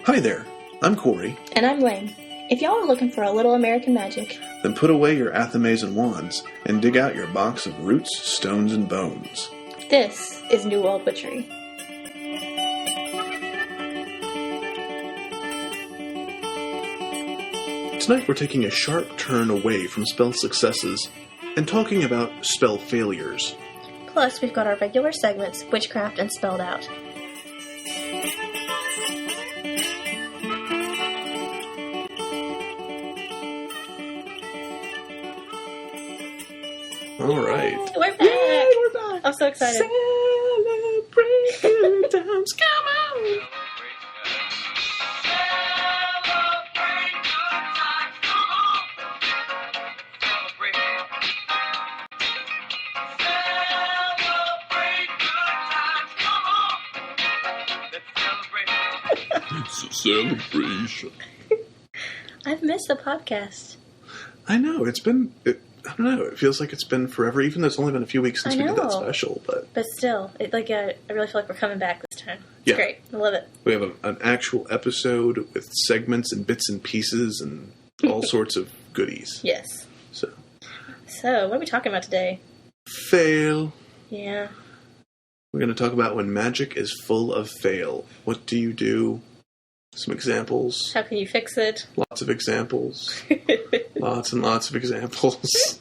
Hi there, I'm Cory. And I'm Laine. If y'all are looking for a little American magic, then put away your athames and wands and dig out your box of roots, stones, and bones. This is New World Witchery. Tonight we're taking a sharp turn away from spell successes and talking about spell failures. Plus, we've got our regular segments, Witchcraft and Spelled Out. All right. We're back! Yay, we're back! I'm so excited. Celebrate good times, come on! It's a celebration. I've missed the podcast. I know, I don't know, it feels like it's been forever, even though it's only been a few weeks since we did that special, but still, I really feel like we're coming back this time. It's Yeah. great. I love it. we have an actual episode with segments and bits and pieces and all sorts of goodies. Yes. So, what are we talking about today? fail. Yeah. We're going to talk about when magic is full of fail. What do you do? Some examples. How can you fix it? Lots of examples. Lots and lots of examples.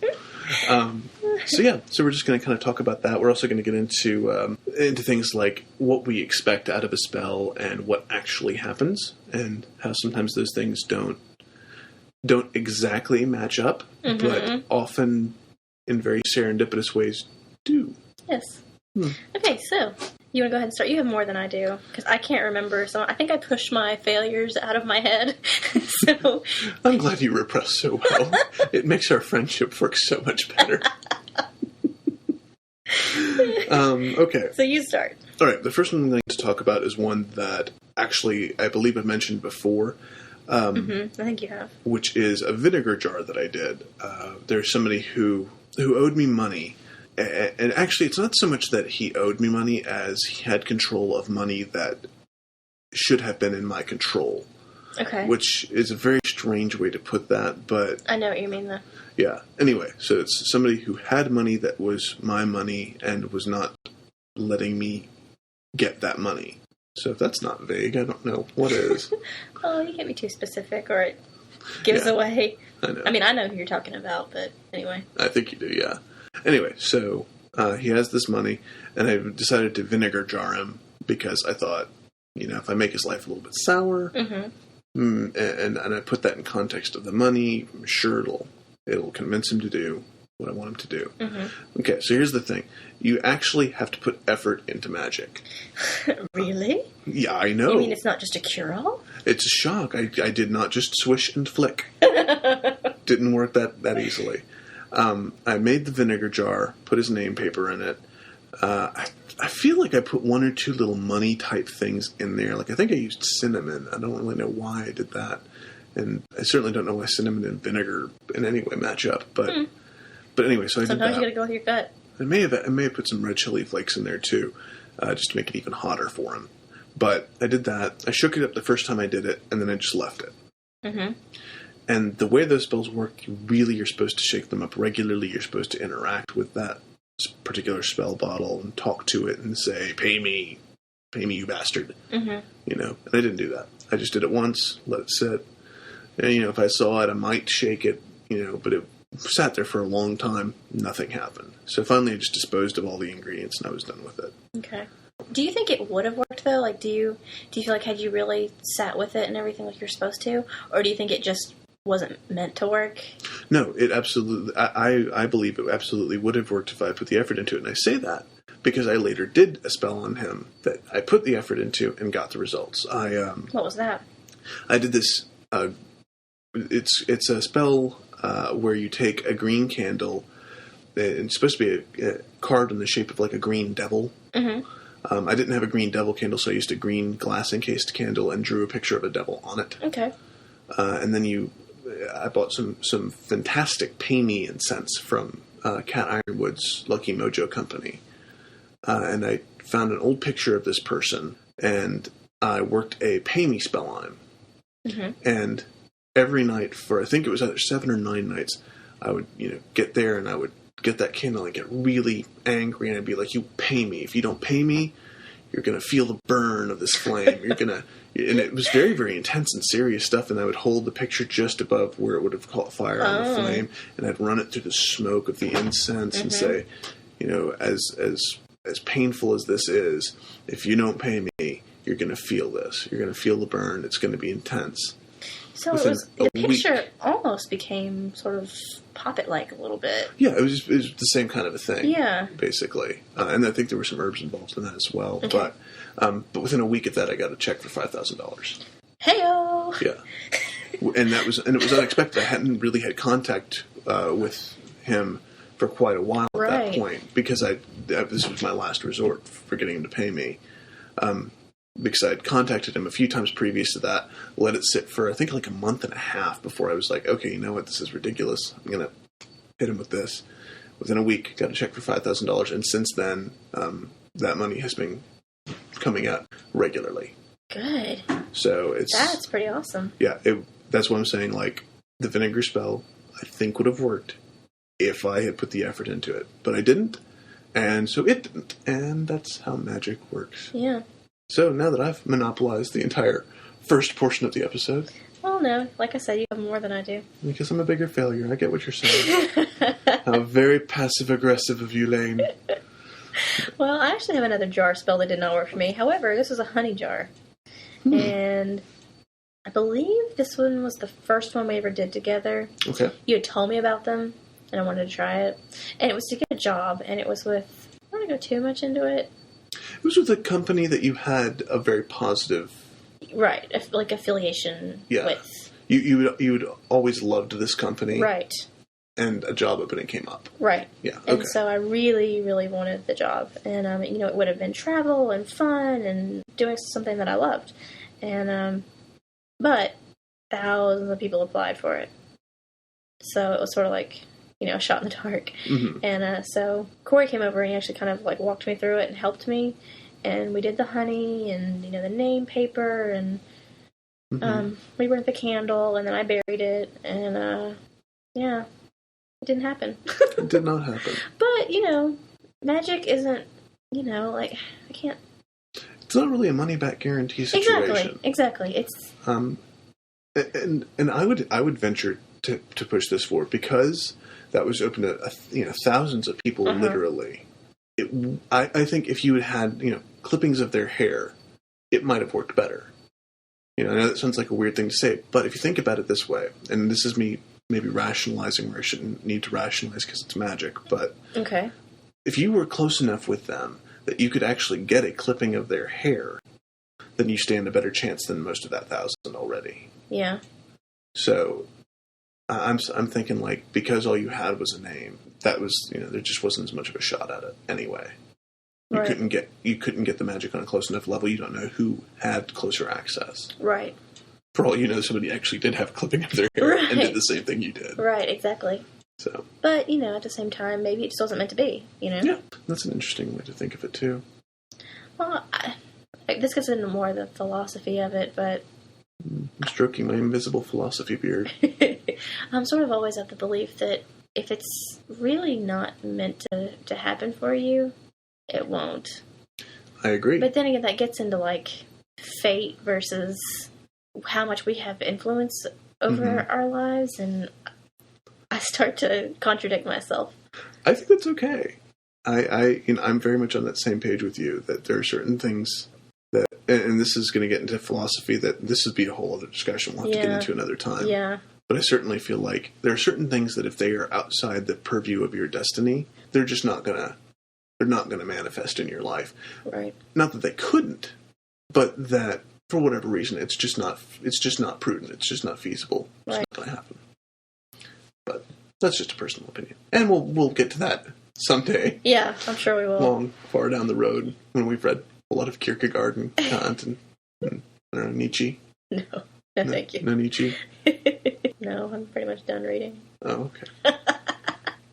So we're just going to kind of talk about that. We're also going to get into things like what we expect out of a spell and what actually happens, and how sometimes those things don't exactly match up, but often in very serendipitous ways do. Yes. Okay, so you want to go ahead and start? You have more than I do, because I can't remember. So I think I pushed my failures out of my head. So I'm glad you repressed so well. It makes our friendship work so much better. Okay. So you start. All right. The first one I'm going to talk about is one that actually I believe I mentioned before. I think you have. Which is a vinegar jar that I did. There's somebody who owed me money. And actually, it's not so much that he owed me money as he had control of money that should have been in my control. Okay. Which is a very strange way to put that, but... I know what you mean, though. Yeah. Anyway, so it's somebody who had money that was my money and was not letting me get that money. So if that's not vague, I don't know what is. Oh, you can't be too specific, or it gives away. I know. I mean, I know who you're talking about, but anyway. I think you do, yeah. Anyway, so he has this money, and I decided to vinegar jar him because I thought, if I make his life a little bit sour, and I put that in context of the money, I'm sure it'll convince him to do what I want him to do. Okay, so here's the thing. You actually have to put effort into magic. Really? Yeah, I know. You mean it's not just a cure-all? It's a shock. I did not just swish and flick. Didn't work that easily. I made the vinegar jar, put his name paper in it. I feel like I put one or two little money type things in there. Like I think I used cinnamon. I don't really know why I did that. And I certainly don't know why cinnamon and vinegar in any way match up. But anyway, so I did that. Sometimes you gotta go with your gut. I may have put some red chili flakes in there too, just to make it even hotter for him. But I did that. I shook it up the first time I did it, and then I just left it. And the way those spells work, you're supposed to shake them up regularly. You're supposed to interact with that particular spell bottle and talk to it and say, pay me, you bastard. And I didn't do that. I just did it once, let it sit. And, if I saw it, I might shake it, but it sat there for a long time. Nothing happened. So finally I just disposed of all the ingredients and I was done with it. Okay. Do you think it would have worked, though? Like, do you feel like had you really sat with it and everything like you're supposed to? Or do you think it just wasn't meant to work? No, it absolutely... I believe it absolutely would have worked if I put the effort into it. And I say that because I later did a spell on him that I put the effort into and got the results. What was that? I did this... It's a spell where you take a green candle. It's supposed to be carved in the shape of like a green devil. I didn't have a green devil candle, so I used a green glass-encased candle and drew a picture of a devil on it. Okay. And then I bought some fantastic pay me incense from Cat Ironwood's Lucky Mojo company. And I found an old picture of this person, and I worked a pay me spell on him. Mm-hmm. And every night for, I think it was either 7 or 9 nights, I would, get there and I would get that candle and get really angry, and I'd be like, you pay me. If you don't pay me, you're going to feel the burn of this flame. You're going to... And it was very, very intense and serious stuff, and I would hold the picture just above where it would have caught fire on the flame, and I'd run it through the smoke of the incense and say, as painful as this is, if you don't pay me, you're going to feel this. You're going to feel the burn. It's going to be intense. So the picture almost became sort of Pop-It-like a little bit. Yeah, it was the same kind of a thing. Yeah. Basically. And I think there were some herbs involved in that as well. Okay. But within a week of that, I got a check for $5,000. Hey-o! Yeah. And it was unexpected. I hadn't really had contact with him for quite a while at that point, because this was my last resort for getting him to pay me. Because I'd contacted him a few times previous to that, let it sit for, I think, like a month and a half before I was like, okay, you know what, this is ridiculous. I'm going to hit him with this. Within a week, got a check for $5,000, and since then, that money has been coming out regularly. Good. So that's pretty awesome. Yeah, that's what I'm saying. Like, the vinegar spell, I think, would have worked if I had put the effort into it. But I didn't, and so it didn't. And that's how magic works. Yeah. So now that I've monopolized the entire first portion of the episode... Well, no. Like I said, you have more than I do. Because I'm a bigger failure. I get what you're saying. How very passive-aggressive of you, Laine. Well, I actually have another jar spell that did not work for me. However, this is a honey jar. And I believe this one was the first one we ever did together. Okay. You had told me about them, and I wanted to try it. And it was to get a job, and it was with... I don't want to go too much into it. It was with a company that you had a very positive... Right, like affiliation with. You'd always loved this company. Right. And a job opening came up. Right. Yeah, okay. And so I really, really wanted the job. And, it would have been travel and fun and doing something that I loved. And, but thousands of people applied for it. So it was sort of like, a shot in the dark. Mm-hmm. And so Cory came over and he actually kind of like walked me through it and helped me. And we did the honey and, the name paper and we burnt the candle and then I buried it. And, it didn't happen. It did not happen. But, magic isn't, I can't... It's not really a money-back guarantee situation. Exactly. It's... And I would venture to push this forward, because that was open to, thousands of people literally. I think if you had, clippings of their hair, it might have worked better. I know that sounds like a weird thing to say, but if you think about it this way, and this is me maybe rationalizing where I shouldn't need to rationalize because it's magic, but okay, if you were close enough with them that you could actually get a clipping of their hair, then you stand a better chance than most of that 1,000 already. Yeah. So I'm thinking, like, because all you had was a name, that was, there just wasn't as much of a shot at it anyway. You couldn't get the magic on a close enough level. You don't know who had closer access. Right. For all you know, somebody actually did have a clipping of their hair and did the same thing you did. Right, exactly. So. But, at the same time, maybe it just wasn't meant to be, Yeah, that's an interesting way to think of it, too. Well, this gets into more of the philosophy of it, but... I'm stroking my invisible philosophy beard. I'm sort of always of the belief that if it's really not meant to happen for you, it won't. I agree. But then again, that gets into, like, fate versus how much we have influence over our lives, and I start to contradict myself. I think that's okay. I'm very much on that same page with you, that there are certain things that, and this is going to get into philosophy, that this would be a whole other discussion we'll have to get into another time. Yeah. But I certainly feel like there are certain things that if they are outside the purview of your destiny, they're just not gonna manifest in your life. Right. Not that they couldn't, but that for whatever reason it's just not prudent. It's just not feasible. It's not going to happen. But that's just a personal opinion, and we'll get to that someday. Yeah, I'm sure we will. Far down the road when we've read a lot of Kierkegaard and Kant and I don't know, Nietzsche. No, thank you. No Nietzsche. No, I'm pretty much done reading. Oh, okay.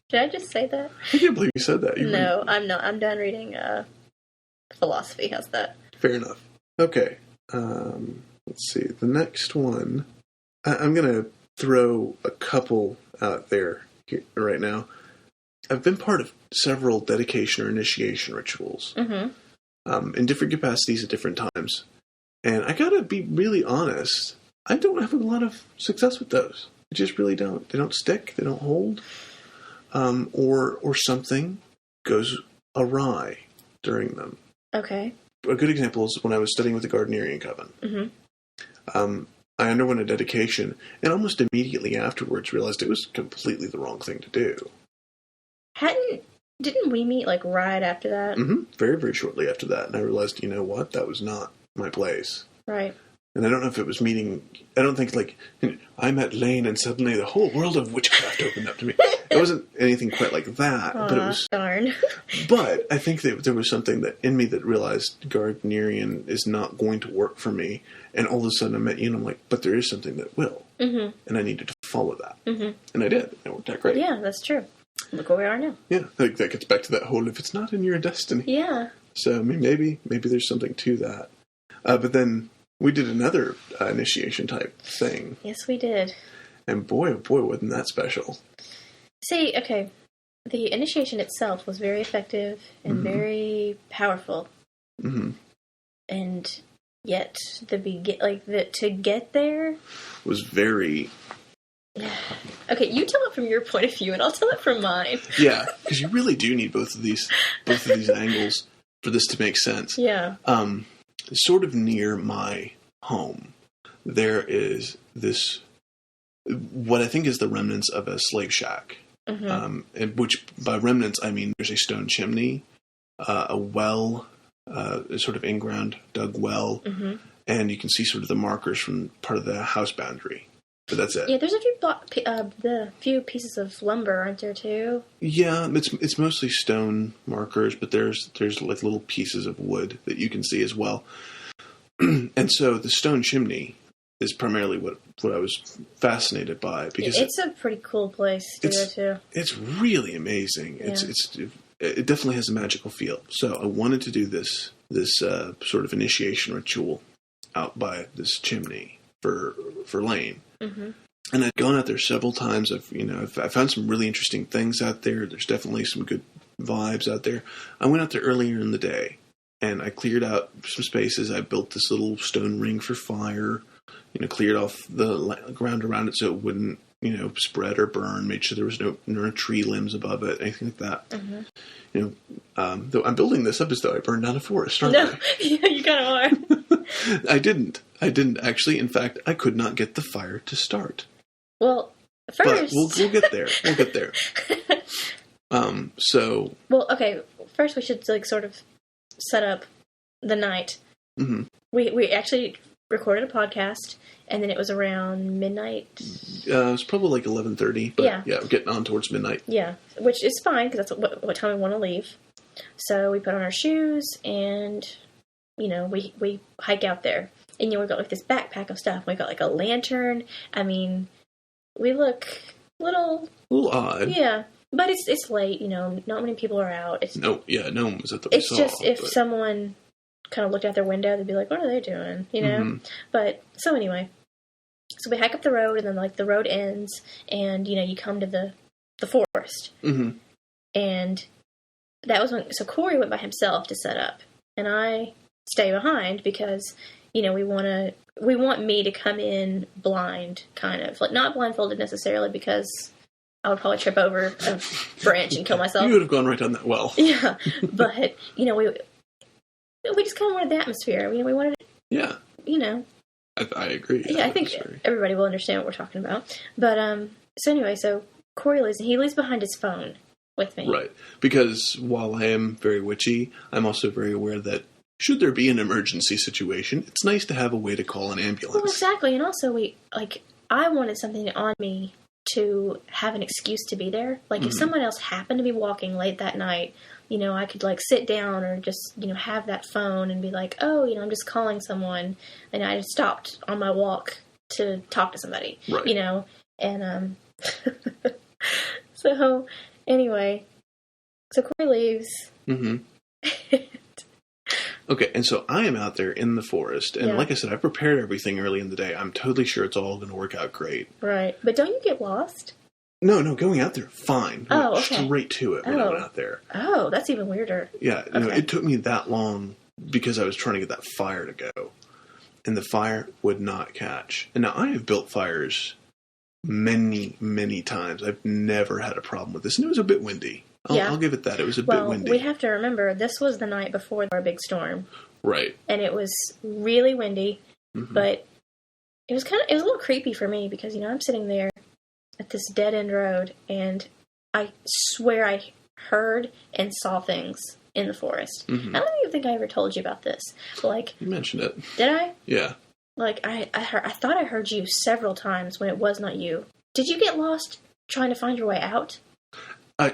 Did I just say that? I can't believe you said that. No, I'm not. I'm done reading philosophy. How's that? Fair enough. Okay. Let's see. The next one, I'm going to throw a couple out there right now. I've been part of several dedication or initiation rituals in different capacities at different times. And I gotta be really honest, I don't have a lot of success with those. I just really don't. They don't stick, they don't hold. Or something goes awry during them. Okay. A good example is when I was studying with the Gardnerian Coven. I underwent a dedication, and almost immediately afterwards realized it was completely the wrong thing to do. Didn't we meet, like, right after that? Very, very shortly after that. And I realized, you know what? That was not my place. Right. And I don't know if it was meeting... I don't think, like, I met Laine and suddenly the whole world of witchcraft opened up to me. It wasn't anything quite like that. But it was... Darn. But I think that there was something that in me that realized Gardnerian is not going to work for me. And all of a sudden I met you and I'm like, but there is something that will. And I needed to follow that. And I did. It worked out great. Yeah, that's true. Look where we are now. Yeah, I think that gets back to that whole, if it's not in your destiny. Yeah. So, I mean, maybe there's something to that. But then we did another initiation type thing. Yes, we did. And boy, oh boy, wasn't that special. See, okay, the initiation itself was very effective and very powerful. And yet, to get there... was very... Okay, you tell it from your point of view, and I'll tell it from mine. Yeah, because you really do need both of these angles for this to make sense. Yeah. Sort of near my home, there is this, what I think is the remnants of a slave shack. And which, by remnants, I mean there's a stone chimney, a well, a sort of in-ground dug well, and you can see sort of the markers from part of the house boundary. But that's it. Yeah, there's a few pieces of lumber, aren't there, too? Yeah, it's mostly stone markers, but there's like little pieces of wood that you can see as well. And so the stone chimney is primarily what I was fascinated by, because it's a pretty cool place to go to. It's really amazing. Yeah. It definitely has a magical feel. So I wanted to do this sort of initiation ritual out by this chimney for Laine. And I'd gone out there several times. I found some really interesting things out there. There's definitely some good vibes out there. I went out there earlier in the day, and I cleared out some spaces. I built this little stone ring for fire, cleared off the ground around it so it wouldn't, spread or burn, made sure there was no tree limbs above it, anything like that. Though I'm building this up as though I burned down a forest, aren't I? Yeah, you kind of are. I didn't actually. In fact, I could not get the fire to start. Well, first... But we'll get there. We'll get there. Well, okay, first we should, sort of set up the night. We actually recorded a podcast, and then it was around midnight. It was probably like 11:30, but yeah, getting on towards midnight. Yeah, which is fine, because that's what time we want to leave. So we put on our shoes, and, we hike out there. And, we've got, this backpack of stuff. We've got, a lantern. I mean, we look a little odd. Yeah, but it's late, not many people are out. No one was at the It's just, if someone kind of looked out their window, they'd be like, what are they doing, But, so anyway, so we hike up the road, and then, the road ends, and, you come to the forest. And that was so Cory went by himself to set up, and I stay behind because, we want me to come in blind, kind of. Not blindfolded necessarily, because I would probably trip over a branch and kill myself. You would have gone right down that well. Yeah, but, we just kind of wanted the atmosphere. We wanted it, yeah. I agree. Yeah, I think everybody will understand what we're talking about. But, so anyway, so Cory leaves behind his phone with me. Right. Because while I am very witchy, I'm also very aware that should there be an emergency situation, it's nice to have a way to call an ambulance. Well, exactly. And also, I wanted something on me to have an excuse to be there. If someone else happened to be walking late that night, I could, sit down or just, have that phone and be like, oh, I'm just calling someone. And I just stopped on my walk to talk to somebody. Right. And, so, anyway, so Cory leaves. Okay, and so I am out there in the forest, and like I said, I prepared everything early in the day. I'm totally sure it's all going to work out great. Right. But don't you get lost? No, going out there, fine. Oh, okay. Straight to it when I went out there. Oh, that's even weirder. Yeah, it took me that long because I was trying to get that fire to go. And the fire would not catch. And now I have built fires many, many times. I've never had a problem with this. And it was a bit windy. I'll give it that. It was a bit windy. We have to remember, this was the night before our big storm. Right. And it was really windy, but it was a little creepy for me because, I'm sitting there at this dead-end road, and I swear I heard and saw things in the forest. I don't even think I ever told you about this. Like, you mentioned it. Did I? Yeah. Like, I thought I heard you several times when it was not you. Did you get lost trying to find your way out? I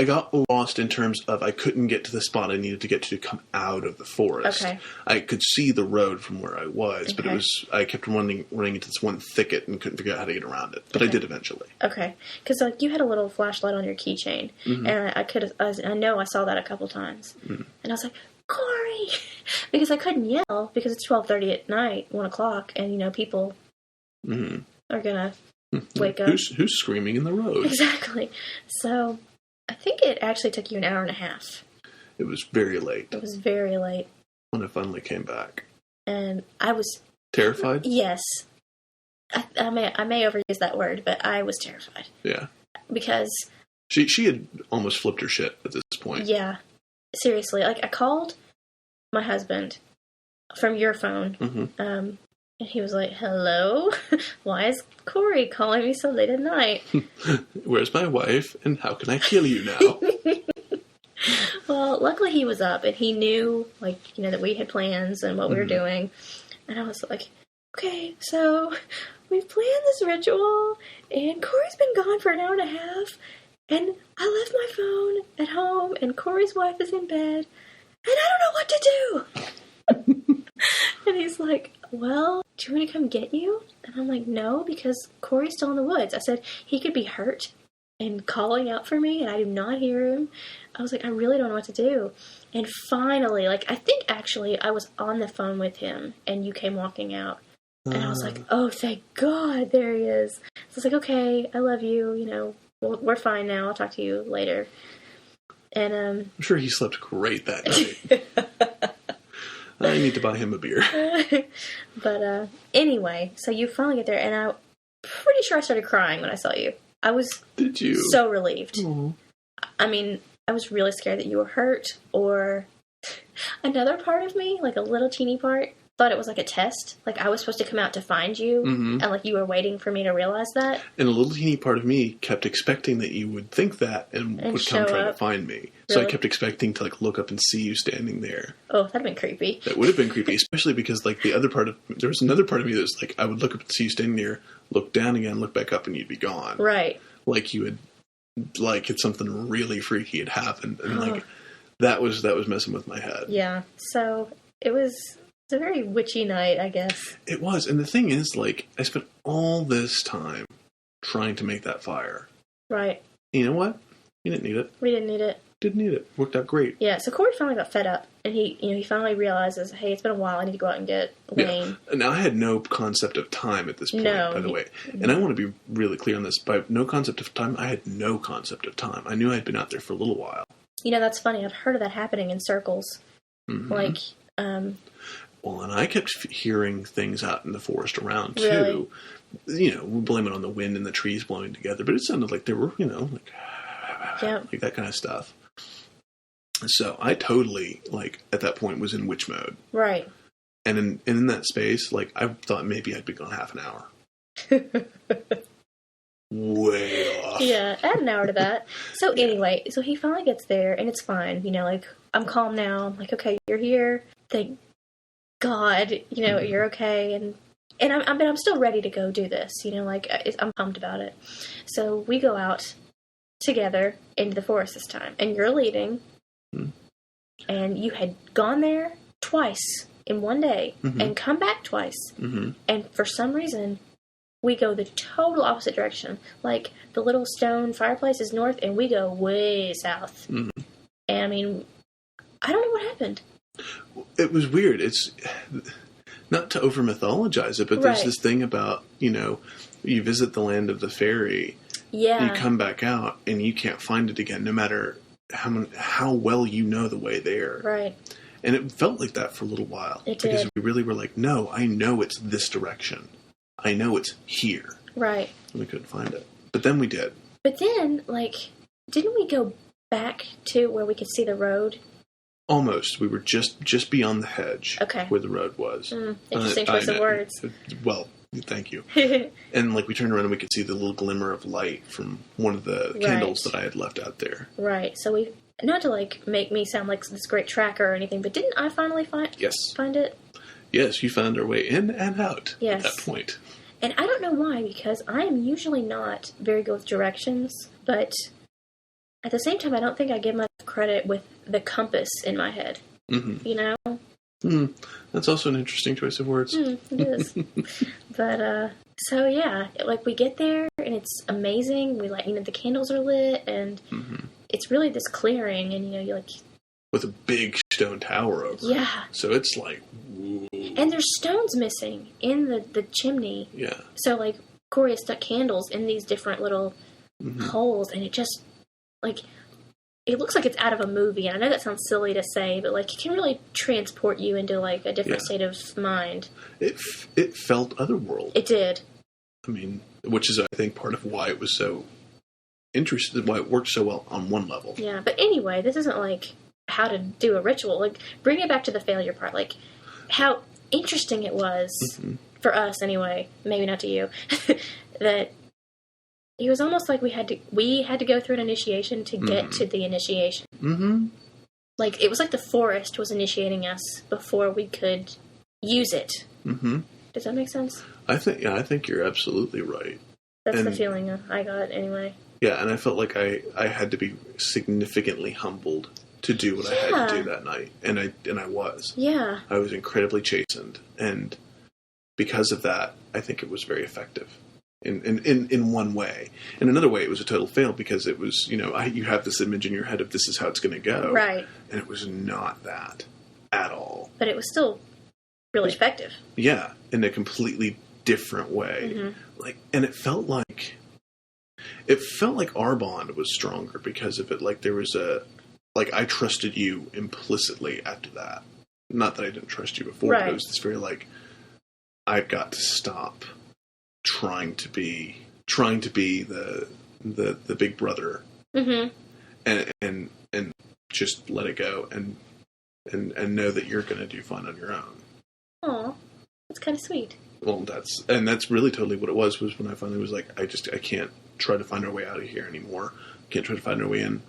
got lost in terms of I couldn't get to the spot I needed to get to come out of the forest. Okay. I could see the road from where I was, but I kept running into this one thicket and couldn't figure out how to get around it. But I did eventually. Okay. Because you had a little flashlight on your keychain, and I know I saw that a couple times, and I was like, Cory, because I couldn't yell because it's 12:30 at night, 1 o'clock, and people are gonna wake up. Who's screaming in the road? Exactly. So I think it actually took you an hour and a half. It was very late. It was very late. When I finally came back. And I was... Terrified? Yes. I may overuse that word, but I was terrified. Yeah. Because... She had almost flipped her shit at this point. Yeah. Seriously. I called my husband from your phone, and he was like, hello? Why is Cory calling me so late at night? Where's my wife, and how can I kill you now? Well, luckily he was up, and he knew, that we had plans and what we were doing. And I was like, okay, so we've planned this ritual, and Cory's been gone for an hour and a half, and I left my phone at home, and Cory's wife is in bed, and I don't know what to do. And he's like, well, do you want me to come get you? And I'm like, no, because Cory's still in the woods. I said, he could be hurt and calling out for me, and I do not hear him. I was like, I really don't know what to do. And finally, I think actually I was on the phone with him, and you came walking out. And I was like, oh, thank God, there he is. So I was like, okay, I love you, we're fine now. I'll talk to you later. And I'm sure he slept great that night. I need to buy him a beer. But anyway, so you finally get there, and I'm pretty sure I started crying when I saw you. I was Did you? So relieved. Aww. I mean, I was really scared that you were hurt, or another part of me, a little teeny part, thought it was a test. I was supposed to come out to find you, and you were waiting for me to realize that. And a little teeny part of me kept expecting that you would think that and would come try to find me. Really? So I kept expecting to look up and see you standing there. Oh, that'd been creepy. That would have been creepy, especially because the other part of there was another part of me that was I would look up and see you standing there, look down again, look back up, and you'd be gone. Right. You had it's something really freaky had happened, and that was messing with my head. Yeah. So it was a very witchy night, I guess. It was, and the thing is, I spent all this time trying to make that fire. Right. You know what? You didn't need it. We didn't need it. Didn't need it. Worked out great. Yeah. So Cory finally got fed up, and he finally realizes, hey, it's been a while. I need to go out and get Laine. Yeah. Now I had no concept of time at this point, by the way, and I want to be really clear on this. By no concept of time, I had no concept of time. I knew I'd been out there for a little while. That's funny. I've heard of that happening in circles. Well, and I kept hearing things out in the forest around, too. Really? We blame it on the wind and the trees blowing together, but it sounded like they were, like that kind of stuff. So I totally, at that point, was in witch mode. Right. And in that space, I thought maybe I'd be gone half an hour. Way off. Yeah, add an hour to that. So anyway, so he finally gets there, and it's fine. I'm calm now. I'm like, okay, you're here. Thank God, you're okay. And I'm still ready to go do this. I'm pumped about it. So we go out together into the forest this time, and you're leading. And you had gone there twice in one day and come back twice. And for some reason, we go the total opposite direction. The little stone fireplace is north, and we go way south. And I don't know what happened. It was weird. It's not to over mythologize it, but there's this thing about, you visit the land of the fairy, you come back out and you can't find it again, no matter how well you know the way there. Right. And it felt like that for a little while. It did. Because we really were like, no, I know it's this direction. I know it's here. Right. And we couldn't find it. But then we did. But then, didn't we go back to where we could see the road? Almost. We were just beyond the hedge. Okay. Where the road was. Interesting choice of words. Well, thank you. And we turned around and we could see the little glimmer of light from one of the candles that I had left out there. Right. So we, not to make me sound like this great tracker or anything, but didn't I finally find it? Yes, you found our way in and out at that point. And I don't know why, because I am usually not very good with directions, but at the same time, I don't think I give much credit with the compass in my head. Mm-hmm. You know? That's also an interesting choice of words. It is. But, so yeah, we get there, and it's amazing. We the candles are lit, and it's really this clearing, and you with a big stone tower over it. Yeah. So it's whoa. And there's stones missing in the chimney. Yeah. So, Cory has stuck candles in these different little holes, and it just, it looks like it's out of a movie. And I know that sounds silly to say, but, it can really transport you into, a different state of mind. It felt otherworldly. It did. I mean, which is, I think, part of why it was so interesting, why it worked so well on one level. Yeah, but anyway, this isn't, how to do a ritual. Bring it back to the failure part. How interesting it was, for us anyway, maybe not to you, that it was almost like we had to go through an initiation to get to the initiation. Mm-hmm. It was like the forest was initiating us before we could use it. Mm-hmm. Does that make sense? I think you're absolutely right. That's the feeling I got anyway. Yeah, and I felt like I had to be significantly humbled to do what I had to do that night, and I was. Yeah. I was incredibly chastened, and because of that, I think it was very effective. In one way. In another way, it was a total fail because it was, you have this image in your head of this is how it's going to go. Right. And it was not that at all. But it was still really effective. Yeah, in a completely different way. Mm-hmm. And it felt like our bond was stronger because of it. There was I trusted you implicitly after that. Not that I didn't trust you before, but it was this very I've got to stop trying to be the big brother, and just let it go and know that you're going to do fine on your own. Aw, that's kind of sweet. Well, that's really totally what it was when I finally was I can't try to find our way out of here anymore. Can't try to find our way in.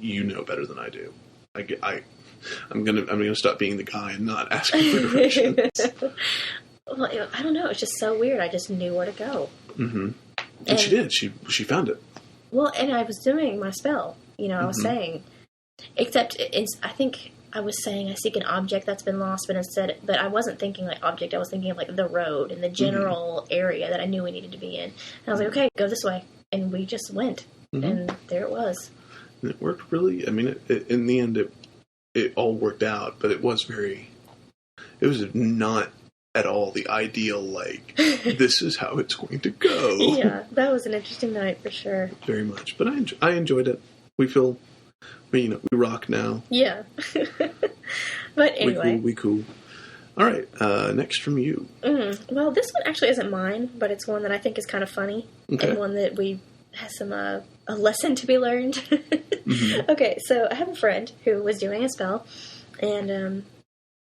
You know better than I do. I'm gonna stop being the guy and not asking for directions. Well, I don't know. It's just so weird. I just knew where to go. Mm-hmm. And she did. She found it. Well, and I was doing my spell. I was saying, except I think I was saying I seek an object that's been lost, but I wasn't thinking object. I was thinking of the road and the general area that I knew we needed to be in. And I was okay, go this way, and we just went, and there it was. And it worked really. I mean, in the end, it all worked out, but it was not at all the ideal, this is how it's going to go. Yeah, that was an interesting night for sure. Very much. But I enjoyed it. We rock now. Yeah. But anyway. We cool. All right, next from you. Well, this one actually isn't mine, but it's one that I think is kind of funny. Okay. And one that has some, a lesson to be learned. Okay, so I have a friend who was doing a spell, and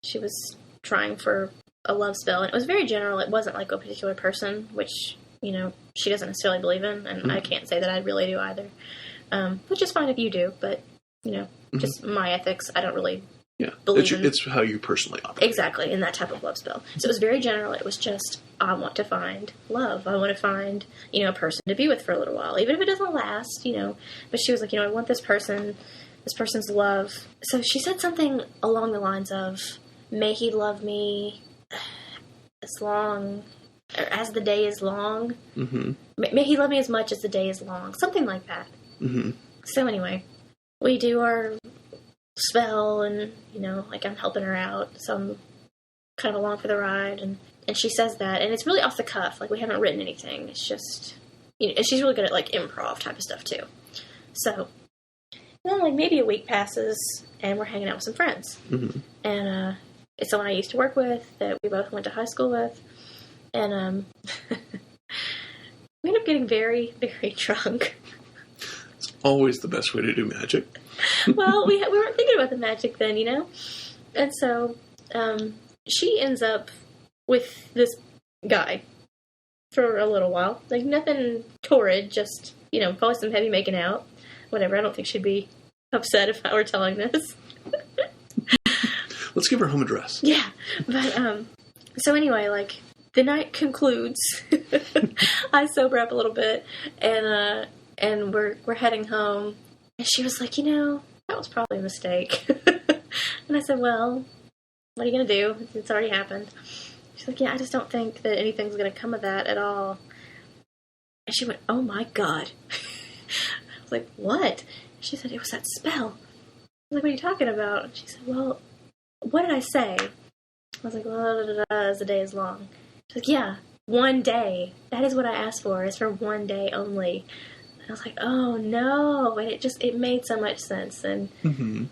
she was trying for a love spell, and it was very general. It wasn't a particular person, which, she doesn't necessarily believe in, and I can't say that I really do either. Which is fine if you do, but, just my ethics, I don't really believe in. It's how you personally operate. Exactly, in that type of love spell. So it was very general. It was just, I want to find love. I want to find, a person to be with for a little while, even if it doesn't last, But she was like, I want this person's love. So she said something along the lines of, may he love me as the day is long. Mm-hmm. May he love me as much as the day is long. Something like that. Mm-hmm. So anyway, we do our spell, and, like, I'm helping her out, so I'm kind of along for the ride, and she says that, and it's really off the cuff. Like, we haven't written anything. It's just, and she's really good at, like, improv type of stuff, too. So, then, like, maybe a week passes, and we're hanging out with some friends. Mm-hmm. And, it's someone I used to work with, that we both went to high school with, and, we end up getting very, very drunk. It's always the best way to do magic. Well, we weren't thinking about the magic then, And so, she ends up with this guy for a little while. Like, nothing torrid, just, probably some heavy making out. Whatever, I don't think she'd be upset if I were telling this. Let's give her home address. Yeah, but, so anyway, like, the night concludes. I sober up a little bit, and we're heading home. And she was like, that was probably a mistake. And I said, well, what are you going to do? It's already happened. She's like, yeah, I just don't think that anything's going to come of that at all. And she went, oh my God. I was like, what? She said, it was that spell. I was like, what are you talking about? And she said, well, what did I say? I was like, well, as the day is long. She's like, yeah, one day. That is what I asked for. It's for one day only. And I was like, oh no. And it made so much sense. And mm-hmm.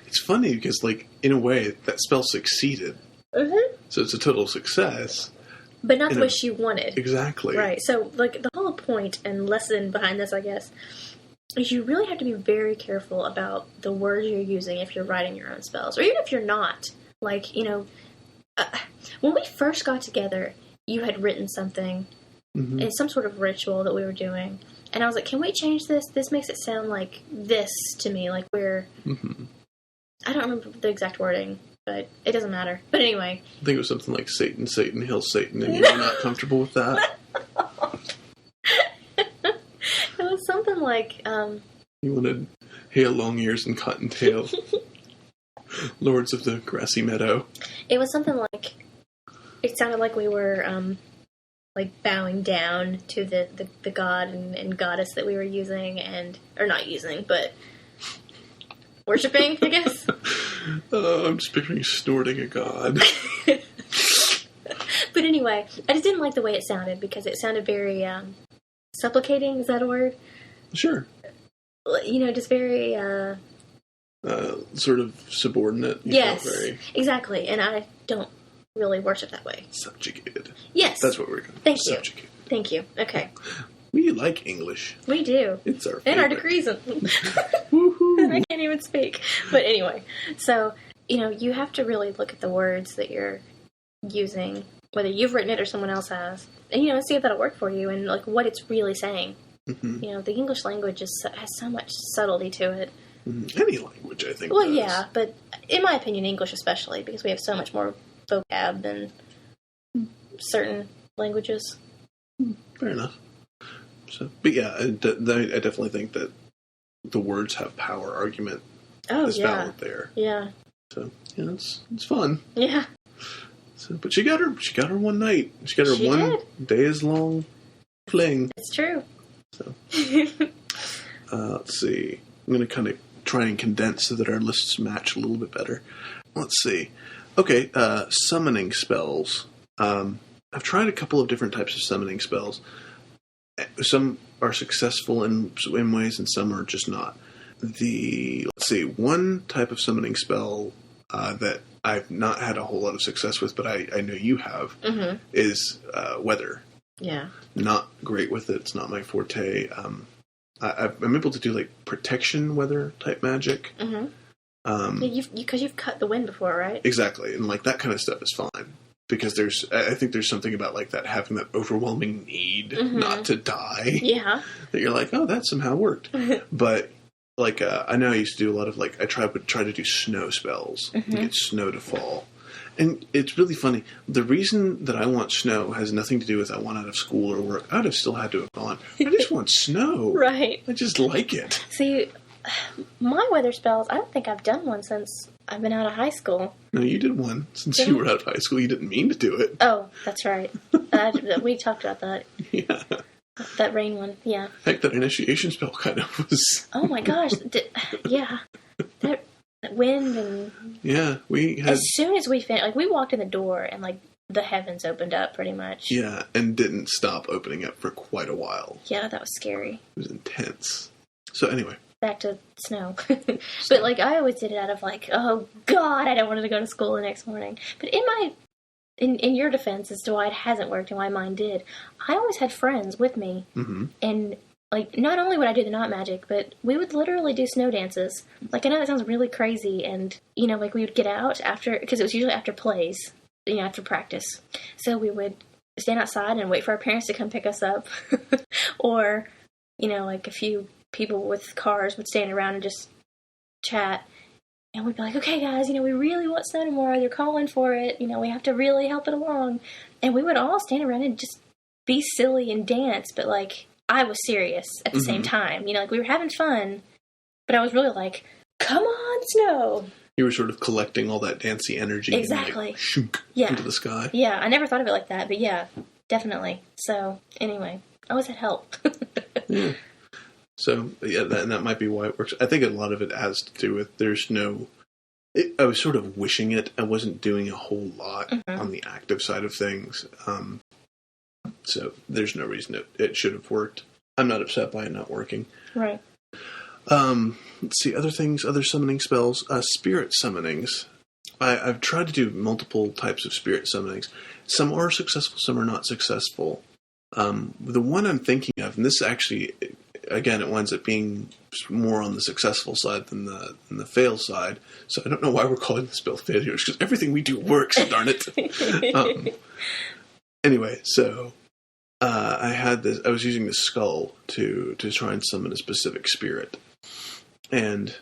It's funny because, like, in a way, that spell succeeded. Mm-hmm. So it's a total success. But not the way she wanted. Exactly. Right. So, like, the whole point and lesson behind this, I guess, is you really have to be very careful about the words you're using if you're writing your own spells. Or even if you're not. Like, when we first got together, you had written something mm-hmm. in some sort of ritual that we were doing. And I was like, can we change this? This makes it sound like this to me. Like we're... Mm-hmm. I don't remember the exact wording, but it doesn't matter. But anyway. I think it was something like Satan, Satan, hail Satan, and you were not comfortable with that? It was something like... You wanted hail long ears and cottontail. Lords of the grassy meadow. It was something like... It sounded like we were... like bowing down to the god and goddess that we were using, or not using, but worshipping, I guess. I'm just picturing snorting a god. But anyway, I just didn't like the way it sounded because it sounded very supplicating. Is that a word? Sure. Just very sort of subordinate. Yes, exactly, and I don't really worship that way. Subjugated. Yes. That's what we're going to Thank you. Subjugated. Thank you. Okay. We like English. We do. It's our favorite. And our degrees. Woohoo! And I can't even speak. But anyway, so, you have to really look at the words that you're using, whether you've written it or someone else has, and, see if that'll work for you and, like, what it's really saying. Mm-hmm. The English language has so much subtlety to it. Mm-hmm. Any language, I think. Well, does. yeah, but in my opinion, English especially, because we have so much more vocab than certain languages. Fair enough. So, but yeah, I definitely think that the words have power argument is valid there. Yeah. So yeah, it's fun. Yeah. So, but she got her one night. She got her one days long fling. It's true. So let's see. I'm going to kind of try and condense so that our lists match a little bit better. Let's see. Okay, summoning spells. I've tried a couple of different types of summoning spells. Some are successful in ways, and some are just not. Let's see, one type of summoning spell that I've not had a whole lot of success with, but I know you have, mm-hmm. is weather. Yeah. Not great with it. It's not my forte. I'm able to do, like, protection weather type magic. Mm-hmm. Because you've cut the wind before, right? Exactly, and, like, that kind of stuff is fine. Because I think there's something about, like, that having that overwhelming need mm-hmm. not to die. Yeah. That you're like, oh, that somehow worked. But, like, I know I used to do a lot of, like, I would try to do snow spells. Mm-hmm. And get snow to fall. And it's really funny. The reason that I want snow has nothing to do with I want out of school or work. I would have still had to have gone. I just want snow. Right. I just like it. See, my weather spells, I don't think I've done one since I've been out of high school. No, you did one. Since you were out of high school, you didn't mean to do it. Oh, that's right. We talked about that. Yeah. That rain one, yeah. Heck, that initiation spell kind of was... Oh my gosh. Yeah. That wind and... Yeah, we had... As soon as we finished, like, we walked in the door and, like, the heavens opened up pretty much. Yeah, and didn't stop opening up for quite a while. Yeah, that was scary. It was intense. So anyway. Back to snow. But, like, I always did it out of, like, oh, God, I don't want to go to school the next morning. But in your defense as to why it hasn't worked and why mine did, I always had friends with me. Mm-hmm. And, like, not only would I do the knot magic, but we would literally do snow dances. Like, I know that sounds really crazy, and, you know, like, we would get out after, because it was usually after plays, you know, after practice. So we would stand outside and wait for our parents to come pick us up. Or, you know, like, a few people with cars would stand around and just chat. And we'd be like, okay, guys, you know, we really want snow tomorrow. They're calling for it. You know, we have to really help it along. And we would all stand around and just be silly and dance. But, like, I was serious at the same time. You know, like, we were having fun. But I was really like, come on, snow. You were sort of collecting all that dancey energy. Exactly. And, like, shook into the sky. Yeah, I never thought of it like that. But, yeah, definitely. So, anyway, I always had help. Yeah. So, yeah, that might be why it works. I think a lot of it has to do with I was sort of wishing it. I wasn't doing a whole lot on the active side of things. So, there's no reason it should have worked. I'm not upset by it not working. Right. Let's see, other summoning spells. Spirit summonings. I've tried to do multiple types of spirit summonings. Some are successful, some are not successful. The one I'm thinking of, and this actually... Again, it winds up being more on the successful side than the fail side. So I don't know why we're calling the spell failures, because everything we do works, darn it. Anyway, so I was using the skull to try and summon a specific spirit. And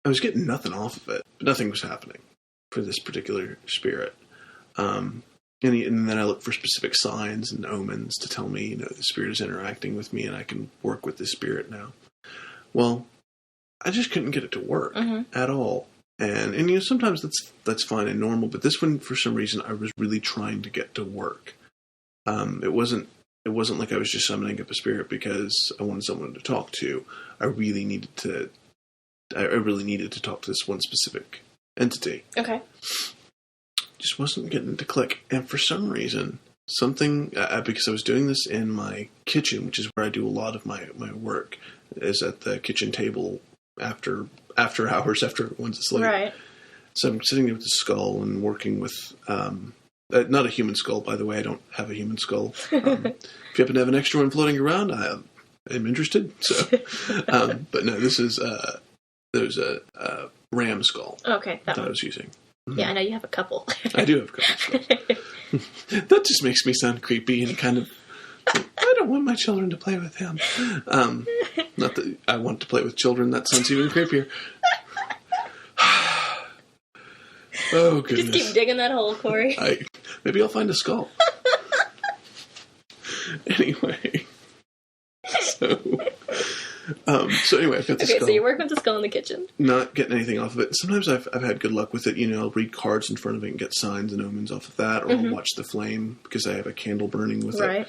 I was getting nothing off of it. But nothing was happening for this particular spirit. And then I look for specific signs and omens to tell me, you know, the spirit is interacting with me and I can work with this spirit now. Well, I just couldn't get it to work at all. And you know, sometimes that's fine and normal, but this one, for some reason, I was really trying to get to work. It wasn't like I was just summoning up a spirit because I wanted someone to talk to. I really needed to talk to this one specific entity. Okay. Just wasn't getting it to click. And for some reason, because I was doing this in my kitchen, which is where I do a lot of my work, is at the kitchen table after hours, after everyone's asleep. Right. So I'm sitting there with the skull and working with, not a human skull, by the way. I don't have a human skull. If you happen to have an extra one floating around, I am interested. So, but no, there's a ram skull. Okay. That I was using. Yeah, I know you have a couple. I do have a couple. That just makes me sound creepy and kind of... I don't want my children to play with him. Not that I want to play with children. That sounds even creepier. Oh, goodness. Just keep digging that hole, Cory. Maybe I'll find a skull. Anyway. So anyway, I've got the skull. Okay, so you're working with the skull in the kitchen. Not getting anything off of it. Sometimes I've had good luck with it. You know, I'll read cards in front of it and get signs and omens off of that, or I'll watch the flame because I have a candle burning with it.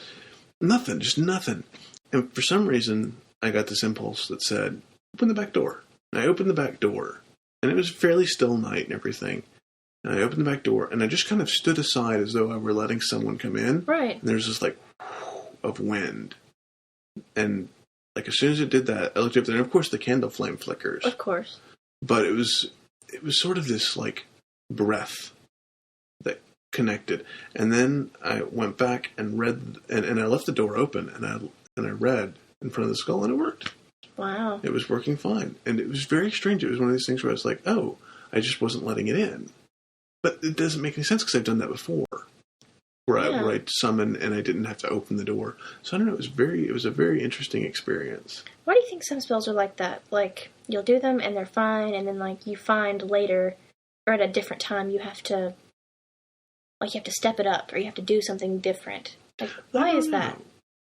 Nothing, just nothing. And for some reason, I got this impulse that said, open the back door. And I opened the back door, and it was fairly still night and everything. And I opened the back door, and I just kind of stood aside as though I were letting someone come in. Right. And there's this, like, of wind. And... like, as soon as it did that, I looked up there, and of course the candle flame flickers. Of course. But it was sort of this, like, breath that connected. And then I went back and read, and I left the door open, and I read in front of the skull, and it worked. Wow. It was working fine. And it was very strange. It was one of these things where I was like, oh, I just wasn't letting it in. But it doesn't make any sense because I've done that before. Where I summon and I didn't have to open the door. So I don't know, it was a very interesting experience. Why do you think some spells are like that? Like, you'll do them and they're fine, and then, like, you find later, or at a different time, you have to step it up, or you have to do something different. Like, why is that?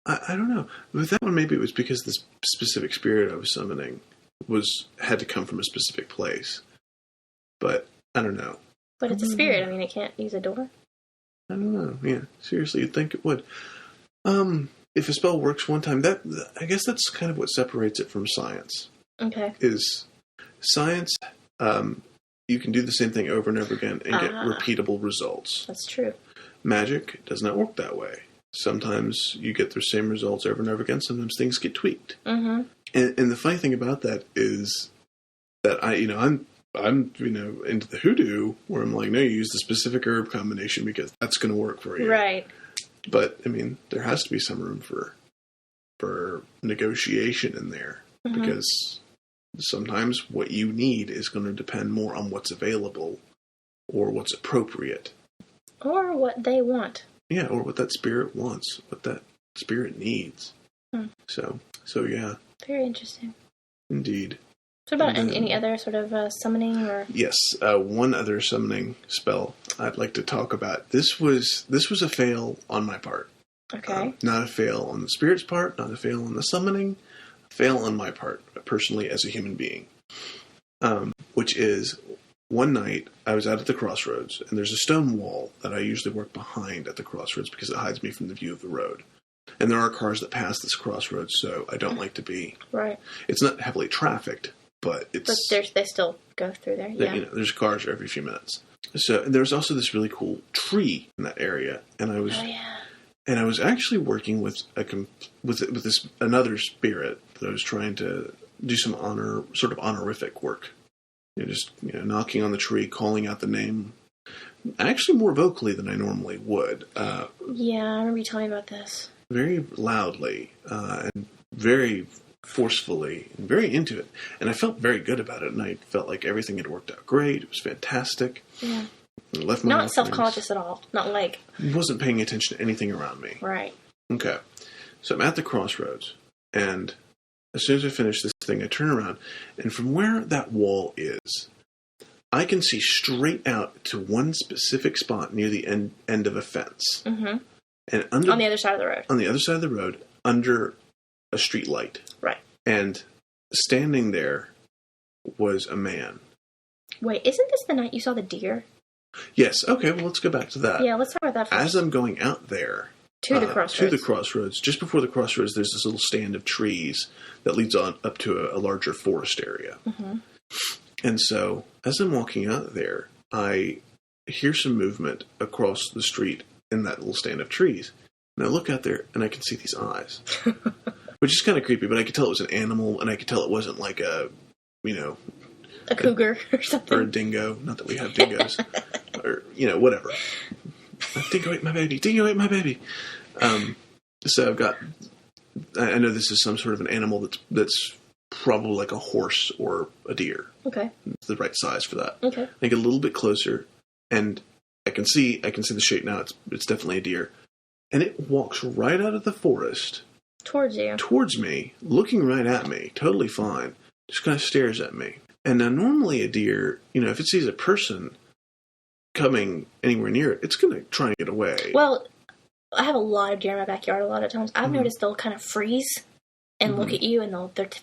I don't know. With that one, maybe it was because this specific spirit I was summoning had to come from a specific place. But, I don't know. But it's a spirit, I mean, it can't use a door? I don't know. Yeah, seriously, you'd think it would. If a spell works one time, I guess that's kind of what separates it from science. Okay. Is science you can do the same thing over and over again and get repeatable results. That's true. Magic does not work that way. Sometimes you get the same results over and over again. Sometimes things get tweaked. Mm-hmm. And the funny thing about that is that I'm into the hoodoo where I'm like, no, you use the specific herb combination because that's going to work for you. Right. But I mean, there has to be some room for negotiation in there, because sometimes what you need is going to depend more on what's available or what's appropriate. Or what they want. Yeah, or what that spirit wants, what that spirit needs. So yeah. Very interesting. Indeed. So about any other sort of summoning or? Yes, one other summoning spell I'd like to talk about. This was a fail on my part. Okay. Not a fail on the spirit's part, not a fail on the summoning, a fail on my part, personally as a human being. Which is, one night I was out at the crossroads, and there's a stone wall that I usually work behind at the crossroads because it hides me from the view of the road. And there are cars that pass this crossroads, so I don't like to be... Right. It's not heavily trafficked, but it's... But they still go through there, yeah. There's cars every few minutes. So there was also this really cool tree in that area, and I was... Oh, yeah. And I was actually working with this another spirit that I was trying to do some honorific work. Knocking on the tree, calling out the name, actually more vocally than I normally would. Yeah, I remember you telling me about this. Very loudly and very forcefully and very into it. And I felt very good about it, and I felt like everything had worked out great. It was fantastic. Yeah. Not self-conscious at all. Not like... Wasn't paying attention to anything around me. Right. Okay. So I'm at the crossroads, and as soon as I finish this thing, I turn around, and from where that wall is, I can see straight out to one specific spot near the end of a fence. Mm-hmm. And on the other side of the road. On the other side of the road, under a street light. Right. And standing there was a man. Wait, isn't this the night you saw the deer? Yes. Okay, well, let's go back to that. Yeah, let's talk about that first. As I'm going out there... To the crossroads. Just before the crossroads, there's this little stand of trees that leads on up to a larger forest area. Mm-hmm. And so, as I'm walking out there, I hear some movement across the street in that little stand of trees. And I look out there, and I can see these eyes. Which is kind of creepy, but I could tell it was an animal, and I could tell it wasn't like a cougar or something. Or a dingo. Not that we have dingoes. Or, whatever. Dingo ate my baby. Dingo ate my baby. So I've got... I know this is some sort of an animal that's probably like a horse or a deer. Okay. It's the right size for that. Okay. I get a little bit closer, and I can see the shape now. It's definitely a deer. And it walks right out of the forest. Towards you. Towards me, looking right at me, totally fine. Just kind of stares at me. And now normally a deer, if it sees a person coming anywhere near it, it's going to try and get away. Well, I have a lot of deer in my backyard a lot of times. I've noticed they'll kind of freeze and look at you, and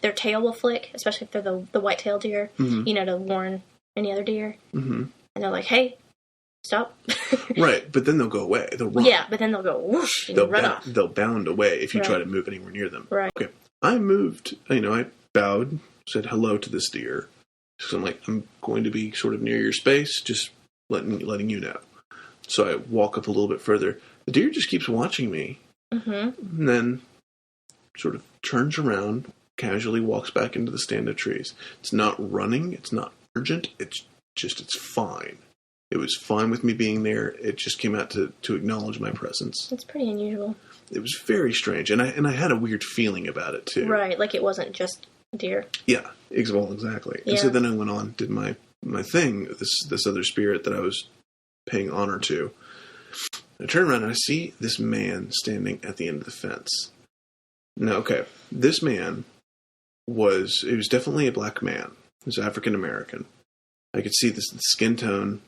their tail will flick, especially if they're the white-tailed deer, to warn any other deer. Mm-hmm. And they're like, hey, stop. Right, but then they'll go away. They'll run. Yeah, but then they'll go whoosh and run off. They'll bound away if you try to move anywhere near them. Right. Okay. I moved, I bowed, said hello to this deer. So I'm like, I'm going to be sort of near your space, just letting you know. So I walk up a little bit further. The deer just keeps watching me. Mm-hmm. And then sort of turns around, casually walks back into the stand of trees. It's not running. It's not urgent. It's fine. It was fine with me being there. It just came out to acknowledge my presence. It's pretty unusual. It was very strange. And I had a weird feeling about it, too. Right, like it wasn't just a deer. Yeah, exactly. Yeah. And so then I went on, did my thing, this other spirit that I was paying honor to. I turn around and I see this man standing at the end of the fence. Now, okay, this man was definitely a black man. He was African American. I could see the skin tone,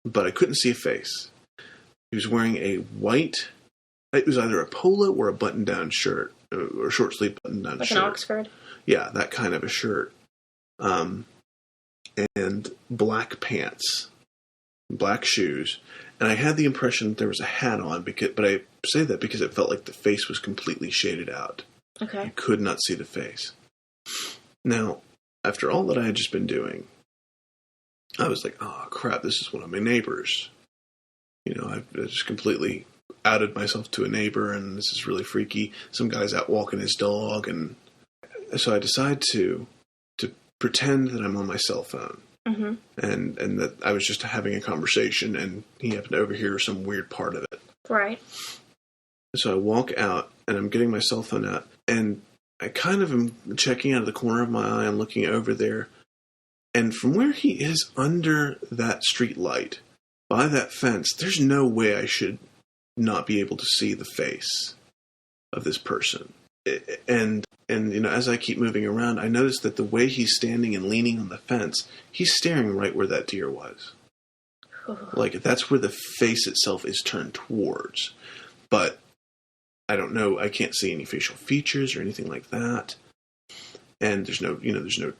but I couldn't see a face. He was wearing a white, it was either a polo or a button-down shirt, or short-sleeve button-down shirt. Like an Oxford? Yeah, that kind of a shirt. And black pants, black shoes. And I had the impression that there was a hat on, but I say that because it felt like the face was completely shaded out. Okay. I could not see the face. Now, after all that I had just been doing, I was like, oh, crap, this is one of my neighbors. You know, I just completely outed myself to a neighbor, and this is really freaky. Some guy's out walking his dog, and so I decide to pretend that I'm on my cell phone. Mm-hmm. And that I was just having a conversation, and he happened to overhear some weird part of it. Right. So I walk out, and I'm getting my cell phone out, and I kind of am checking out of the corner of my eye. I'm looking over there, and from where he is under that street light, by that fence, there's no way I should not be able to see the face of this person. And you know, as I keep moving around, I notice that the way he's standing and leaning on the fence, he's staring right where that deer was. Like, that's where the face itself is turned towards. But I don't know, I can't see any facial features or anything like that. And there's no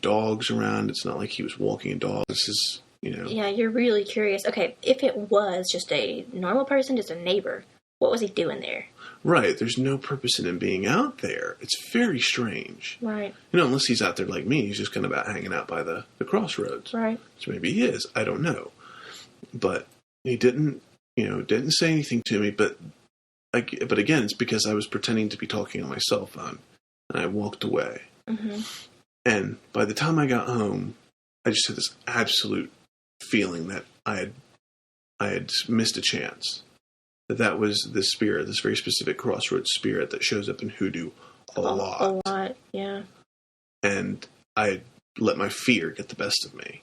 dogs around. It's not like he was walking a dog. This is, you know. Yeah, you're really curious. Okay, if it was just a normal person, just a neighbor, what was he doing there? Right, there's no purpose in him being out there. It's very strange. Right. You know, unless he's out there like me, he's just kind of out hanging out by the crossroads. Right. So maybe he is, I don't know. But he didn't say anything to me, but again, it's because I was pretending to be talking on my cell phone, and I walked away. Mm-hmm. And by the time I got home, I just had this absolute feeling that I had missed a chance. That was this spirit, this very specific crossroads spirit that shows up in hoodoo a lot. A lot, yeah. And I let my fear get the best of me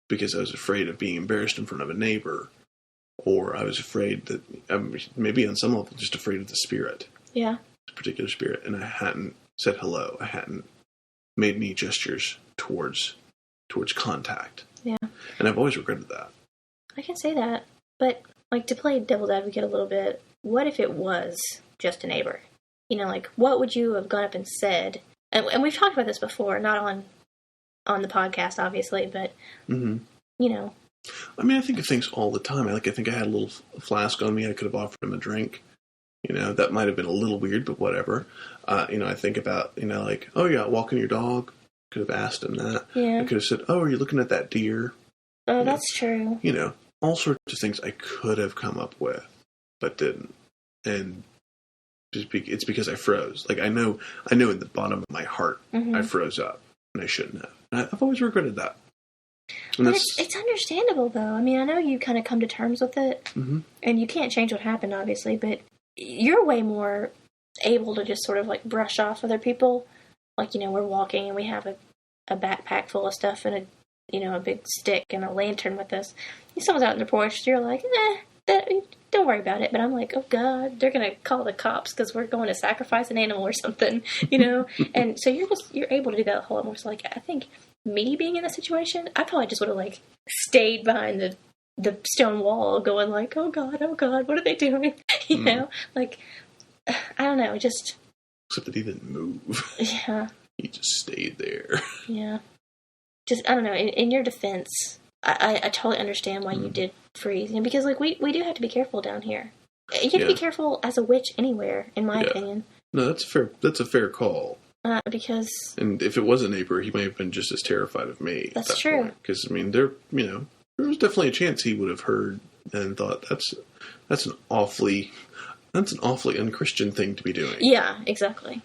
because I was afraid of being embarrassed in front of a neighbor, or I was afraid that, maybe on some level, just afraid of the spirit. Yeah. This particular spirit. And I hadn't said hello. I hadn't made any gestures towards contact. Yeah. And I've always regretted that. I can say that. But, like, to play devil's advocate a little bit, what if it was just a neighbor? You know, like, what would you have gone up and said? And we've talked about this before, not on the podcast, obviously, but, you know. I mean, I think of things all the time. I think I had a little flask on me. I could have offered him a drink. You know, that might have been a little weird, but whatever. You know, I think about, you know, like, oh, yeah, walking your dog. Could have asked him that. Yeah. I could have said, oh, are you looking at that deer? Oh, that's true. You know, all sorts of things I could have come up with, but didn't. And it's because I froze. Like, I know in the bottom of my heart, I froze up, and I shouldn't have. And I've always regretted that. But it's understandable, though. I mean, I know you kind of come to terms with it, and you can't change what happened, obviously, but you're way more able to just sort of, like, brush off other people. Like, you know, we're walking, and we have a backpack full of stuff and a big stick and a lantern with us. If someone's out on the porch, you're like, don't worry about it. But I'm like, oh, God, they're going to call the cops because we're going to sacrifice an animal or something, you know? And so you're able to do that a whole lot more. So, like, I think me being in that situation, I probably just would have, like, stayed behind the stone wall going, like, oh, God, what are they doing? You know? Like, I don't know, just... Except that he didn't move. Yeah. He just stayed there. Yeah. Just, I don't know, in your defense, I totally understand why you did freeze. You know, because, like, we do have to be careful down here. You have to be careful as a witch anywhere, in my opinion. No, that's a fair call. Because... And if it was a neighbor, he might have been just as terrified of me. That's true. Because, I mean, there was definitely a chance he would have heard and thought, that's an awfully unchristian thing to be doing. Yeah, exactly.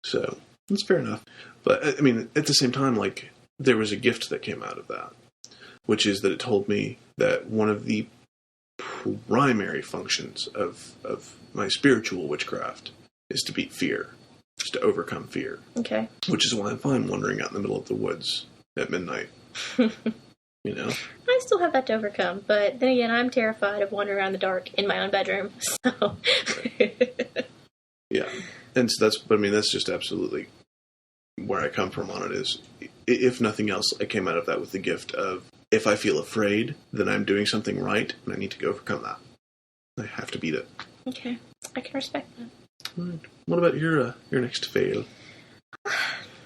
So, that's fair enough. But, I mean, at the same time, like, there was a gift that came out of that, which is that it told me that one of the primary functions of my spiritual witchcraft is to beat fear, is to overcome fear. Okay. Which is why I'm fine wandering out in the middle of the woods at midnight. You know? I still have that to overcome, but then again, I'm terrified of wandering around in the dark in my own bedroom, so... Yeah. And so that's just absolutely where I come from on it is, if nothing else, I came out of that with the gift of, if I feel afraid, then I'm doing something right, and I need to overcome that. I have to beat it. Okay. I can respect that. All right. What about your next fail?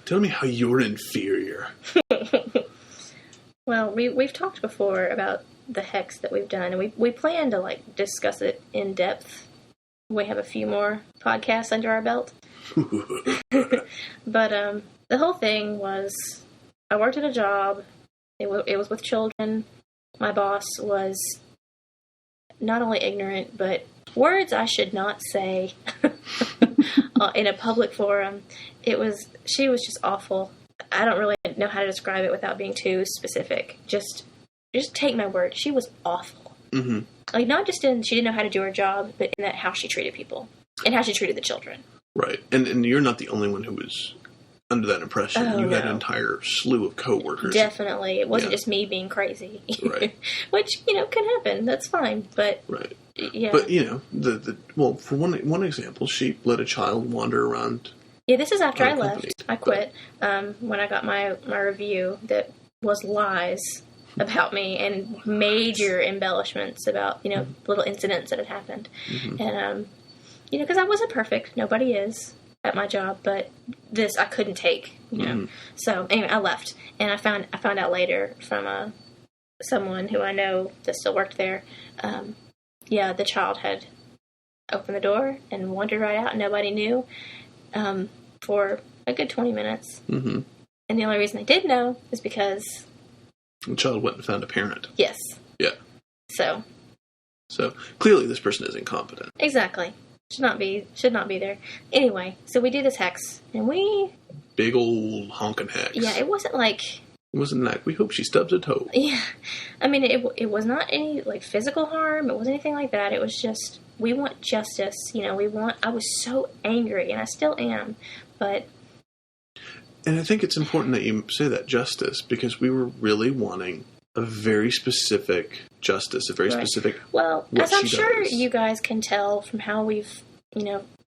Tell me how you're inferior. Well, we've talked before about the hex that we've done, and we plan to, like, discuss it in depth. We have a few more podcasts under our belt. But the whole thing was, I worked at a job. It was with children. my boss was not only ignorant, but words I should not say in a public forum. She was just awful. I don't really know how to describe it without being too specific. Just take my word. She was awful. Mm-hmm. Like, not just in she didn't know how to do her job, but in that how she treated people and how she treated the children. Right. And you're not the only one who was under that impression. You had an entire slew of coworkers. Definitely. It wasn't just me being crazy. Right. Which, can happen. That's fine. But, right. Yeah. But, for one example, she let a child wander around. Yeah, this is after I left. I quit when I got my review that was lies about me and major embellishments about, little incidents that had happened. Mm-hmm. And, because I wasn't perfect. Nobody is at my job, but this I couldn't take, Mm-hmm. So, anyway, I left. And I found out later from someone who I know that still worked there, the child had opened the door and wandered right out and nobody knew for a good 20 minutes. Mm-hmm. And the only reason they did know is because the child went and found a parent. Yes. Yeah. So clearly this person is incompetent. Exactly. Should not be there. Anyway, so we do this hex, and big old honkin' hex. Yeah, it wasn't like... It wasn't like, we hope she stubs a toe. Yeah. I mean, it was not any, physical harm. It wasn't anything like that. It was just, we want justice. I was so angry, and I still am, but... And I think it's important that you say that, justice, because we were really wanting a very specific justice, a very specific... Well, as I'm sure you guys can tell from how we've,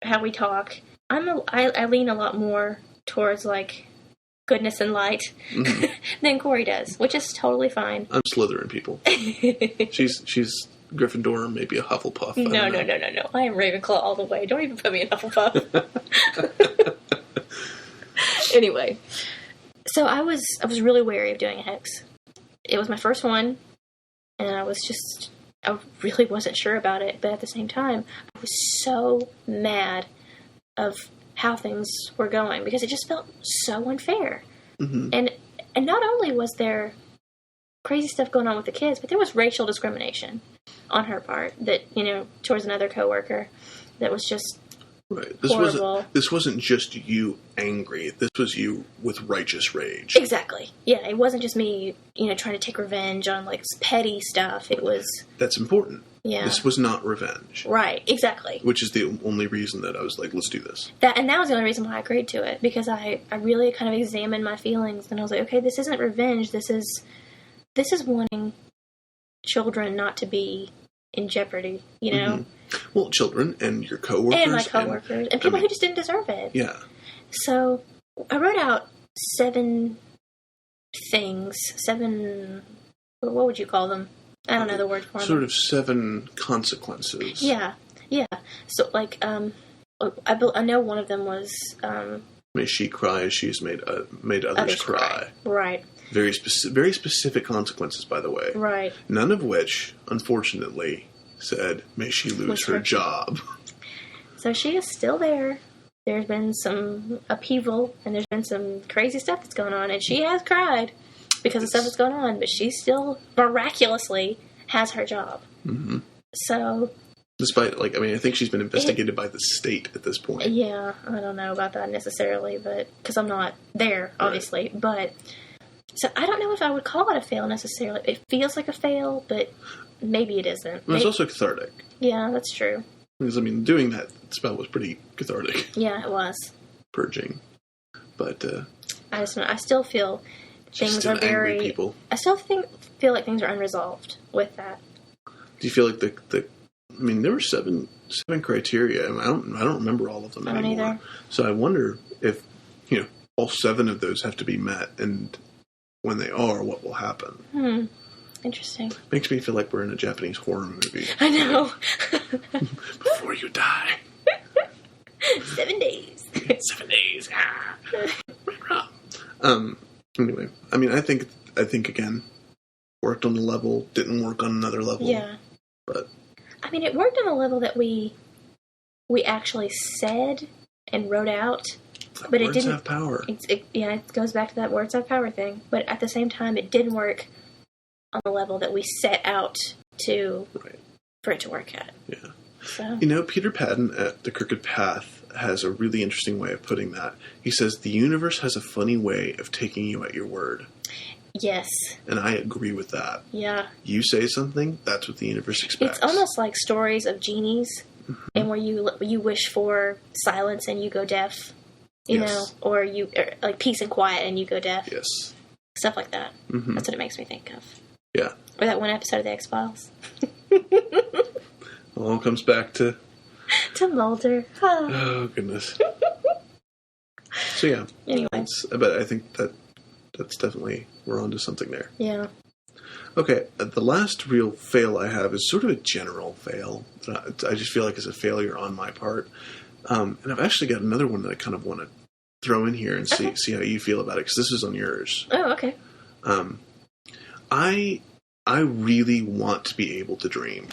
how we talk, I lean a lot more towards, goodness and light mm-hmm. than Cory does, which is totally fine. I'm Slytherin, people. She's Gryffindor, maybe a Hufflepuff. No. I am Ravenclaw all the way. Don't even put me in Hufflepuff. Anyway, so I was really wary of doing a hex. It was my first one, and I really wasn't sure about it, but at the same time, I was so mad of how things were going, because it just felt so unfair. Mm-hmm. And not only was there crazy stuff going on with the kids, but there was racial discrimination on her part that, towards another coworker that was just right. Horrible. This wasn't just you angry. This was you with righteous rage. Exactly. Yeah, it wasn't just me, trying to take revenge on, petty stuff. It was... That's important. Yeah. This was not revenge. Right, exactly. Which is the only reason that I was like, let's do this. That was the only reason why I agreed to it, because I really kind of examined my feelings, and I was like, okay, this isn't revenge, this is wanting children not to be in jeopardy, Mm-hmm. Well, children and your coworkers. And my coworkers. And people who just didn't deserve it. Yeah. So, I wrote out 7 things. 7... What would you call them? I don't know the word for them. Sort of 7 consequences. Yeah. So, I know one of them was... May she cry as she's made others cry. Right. Very specific consequences, by the way. Right. None of which, unfortunately, said, may she lose her job. So she is still there. There's been some upheaval, and there's been some crazy stuff that's going on, and she has cried because of stuff that's going on, but she still miraculously has her job. Mm-hmm. So... Despite, I think she's been investigated by the state at this point. Yeah, I don't know about that necessarily, but because I'm not there, obviously. Right. But, so I don't know if I would call it a fail necessarily. It feels like a fail, but maybe it isn't. Well, it's also cathartic. Yeah, that's true. Because, doing that spell was pretty cathartic. Yeah, it was. Purging. But, I still feel things are very... People. I still feel like things are unresolved with that. Do you feel like there were 7 criteria. I don't remember all of them anymore. I don't either. So I wonder if, all 7 of those have to be met, and when they are, what will happen. Interesting. Makes me feel like we're in a Japanese horror movie. I know. Before you die. 7 days. 7 days. Anyway, I think again, worked on the level, didn't work on another level. Yeah. But it worked on a level that we actually said and wrote out, but it didn't have power. It goes back to that words have power thing. But at the same time, it didn't work on the level that we set out to Right. for it to work at. Yeah. So. You know, Peter Patton at The Crooked Path has a really interesting way of putting that. He says, the universe has a funny way of taking you at your word. Yes. And I agree with that. Yeah. You say something, that's what the universe expects. It's almost like stories of genies, and where you wish for silence and you go deaf, you know, or like peace and quiet and you go deaf. Yes. Stuff like that. Mm-hmm. That's what it makes me think of. Yeah. Or that one episode of The X-Files. All comes back to Mulder. Oh, goodness. So, yeah. Anyway. But I think that's definitely, we're onto something there. Yeah. Okay, the last real fail I have is sort of a general fail. I just feel like it's a failure on my part. And I've actually got another one that I kind of want to throw in here and see how you feel about it, because this is on yours. Oh, okay. I really want to be able to dream.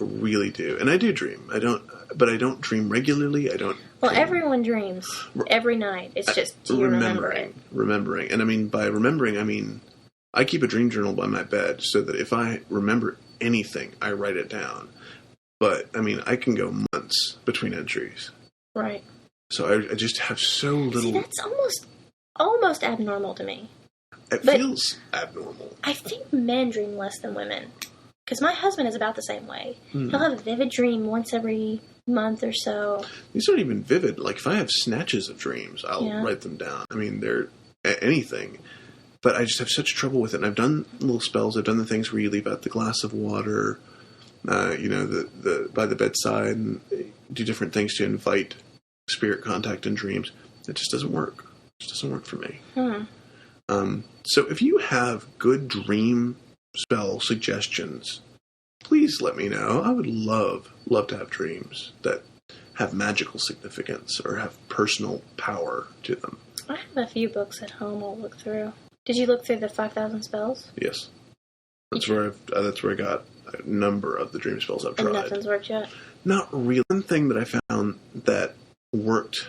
I really do. And I do dream. I don't dream regularly. Well, everyone dreams every night. It's just you remember it. Remembering. And I mean, by remembering, I mean, I keep a dream journal by my bed so that if I remember anything, I write it down. But, I mean, I can go months between entries. Right. So I just have so little... See, that's almost abnormal to me. It feels abnormal. I think men dream less than women. Because my husband is about the same way. He'll have a vivid dream once every month or so. These aren't even vivid. Like, if I have snatches of dreams, I'll write them down. I mean, they're anything. But I just have such trouble with it. And I've done little spells. I've done the things where you leave out the glass of water, you know, the by the bedside, and do different things to invite spirit contact in dreams. It just doesn't work. It just doesn't work for me. So if you have good dream spell suggestions, please let me know. I would love to have dreams that have magical significance or have personal power to them. I have a few books at home I'll look through. Did you look through the 5,000 spells? Yes. That's where I got a number of the dream spells I've tried. And nothing's worked yet? Not really. One thing that I found that worked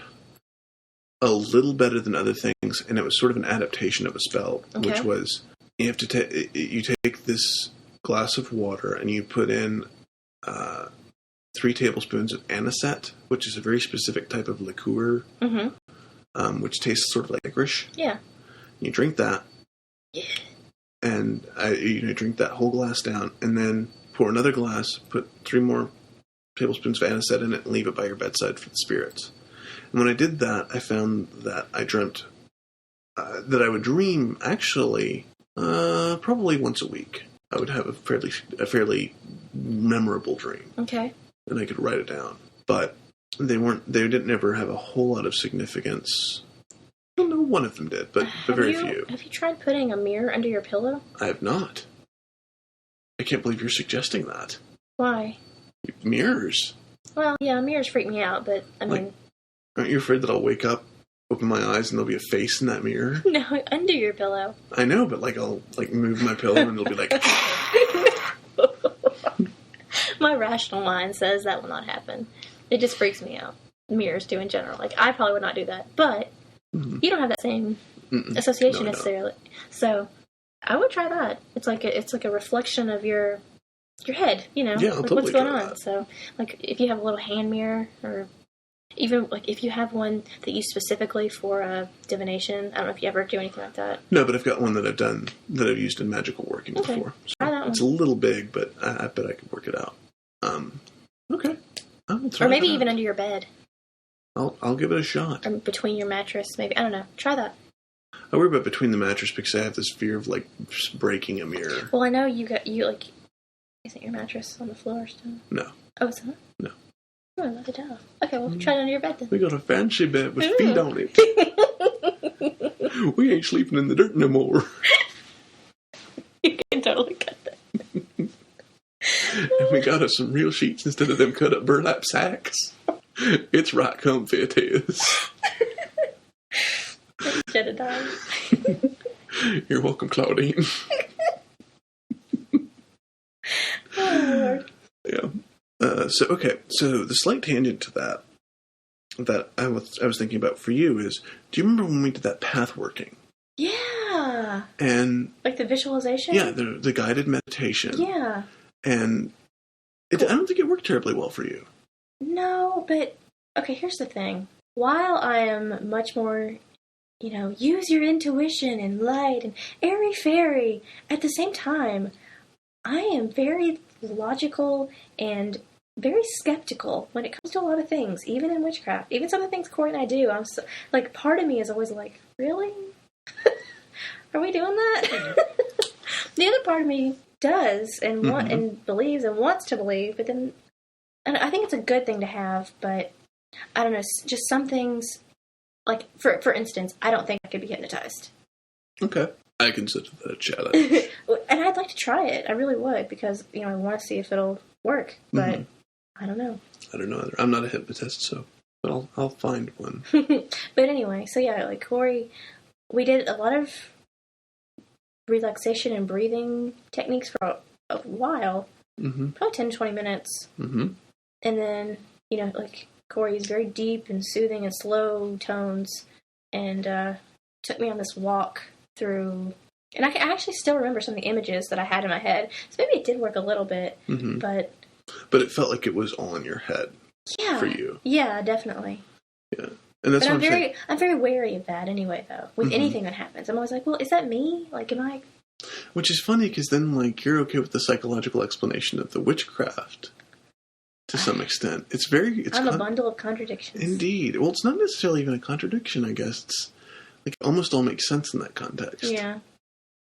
a little better than other things, and it was sort of an adaptation of a spell, which was you have to you take this glass of water and you put in 3 tablespoons of anisette, which is a very specific type of liqueur, which tastes sort of like licorice. Yeah. You drink that. Yeah. And you drink that whole glass down, and then pour another glass, put 3 more tablespoons of anisette in it, and leave it by your bedside for the spirits. And when I did that, I found that I dreamt that I would dream actually probably once a week. I would have a fairly memorable dream. Okay. And I could write it down, but they didn't ever have a whole lot of significance. I don't know, one of them did, but very few. Have you tried putting a mirror under your pillow? I have not. I can't believe you're suggesting that. Why? Mirrors. Well, yeah, mirrors freak me out, but I mean... Aren't you afraid that I'll wake up, open my eyes, and there'll be a face in that mirror? No, under your pillow. I know, but I'll move my pillow and it'll be like... My rational mind says that will not happen. It just freaks me out. Mirrors do in general. I probably would not do that, but you don't have that same association necessarily. So I would try that. It's like a reflection of your head, you know? Yeah, I'll totally what's going on. That. So if you have a little hand mirror, or even if you have one that you specifically for divination. I don't know if you ever do anything like that. No, but I've got one that I've used in magical working before. So try that one. It's a little big, but I bet I could work it out. Okay. Or maybe even under your bed. I'll give it a shot. Or between your mattress, maybe. I don't know. Try that. I worry about between the mattress because I have this fear of just breaking a mirror. Well, I know isn't your mattress on the floor still? No. Oh, it's not? No. Oh, I love it down. Okay, well, try it under your bed then. We got a fancy bed with feet on it. We ain't sleeping in the dirt no more. You can totally cut that. And we got us some real sheets instead of them cut up burlap sacks. It's right comfy, it is. Jedediah. You're welcome, Claudine. Oh, Lord. Yeah. So the slight tangent to that I was thinking about for you is, do you remember when we did that path working? Yeah. Yeah. And... Like the visualization? Yeah, the guided meditation. Yeah. And I don't think it worked terribly well for you. No, but... Okay, here's the thing. While I am much more, use your intuition and light and airy-fairy, at the same time, I am very logical and very skeptical when it comes to a lot of things, even in witchcraft. Even some of the things Cory and I do, I'm so, part of me is always like, really? Are we doing that? The other part of me does and and believes and wants to believe, but then, and I think it's a good thing to have, but I don't know, just some things, like, for instance, I don't think I could be hypnotized. Okay. I consider that a challenge. And I'd like to try it. I really would, because, I want to see if it'll work, but I don't know. I don't know either. I'm not a hypnotist, but I'll find one. But anyway, so yeah, like Cory, we did a lot of relaxation and breathing techniques for a while, probably 10 to 20 minutes. And then, like, Cory is very deep and soothing and slow tones, and took me on this walk through, and I can actually still remember some of the images that I had in my head, so maybe it did work a little bit, but it felt like it was all in your head for you. Yeah, definitely. Yeah. And that's what I'm very wary of that anyway, though, with anything that happens. I'm always like, well, is that me? Like, am I... Which is funny, because then, like, you're okay with the psychological explanation of the witchcraft. To some extent. I'm a bundle of contradictions. Indeed. Well, it's not necessarily even a contradiction, I guess. It's like it almost all makes sense in that context. Yeah.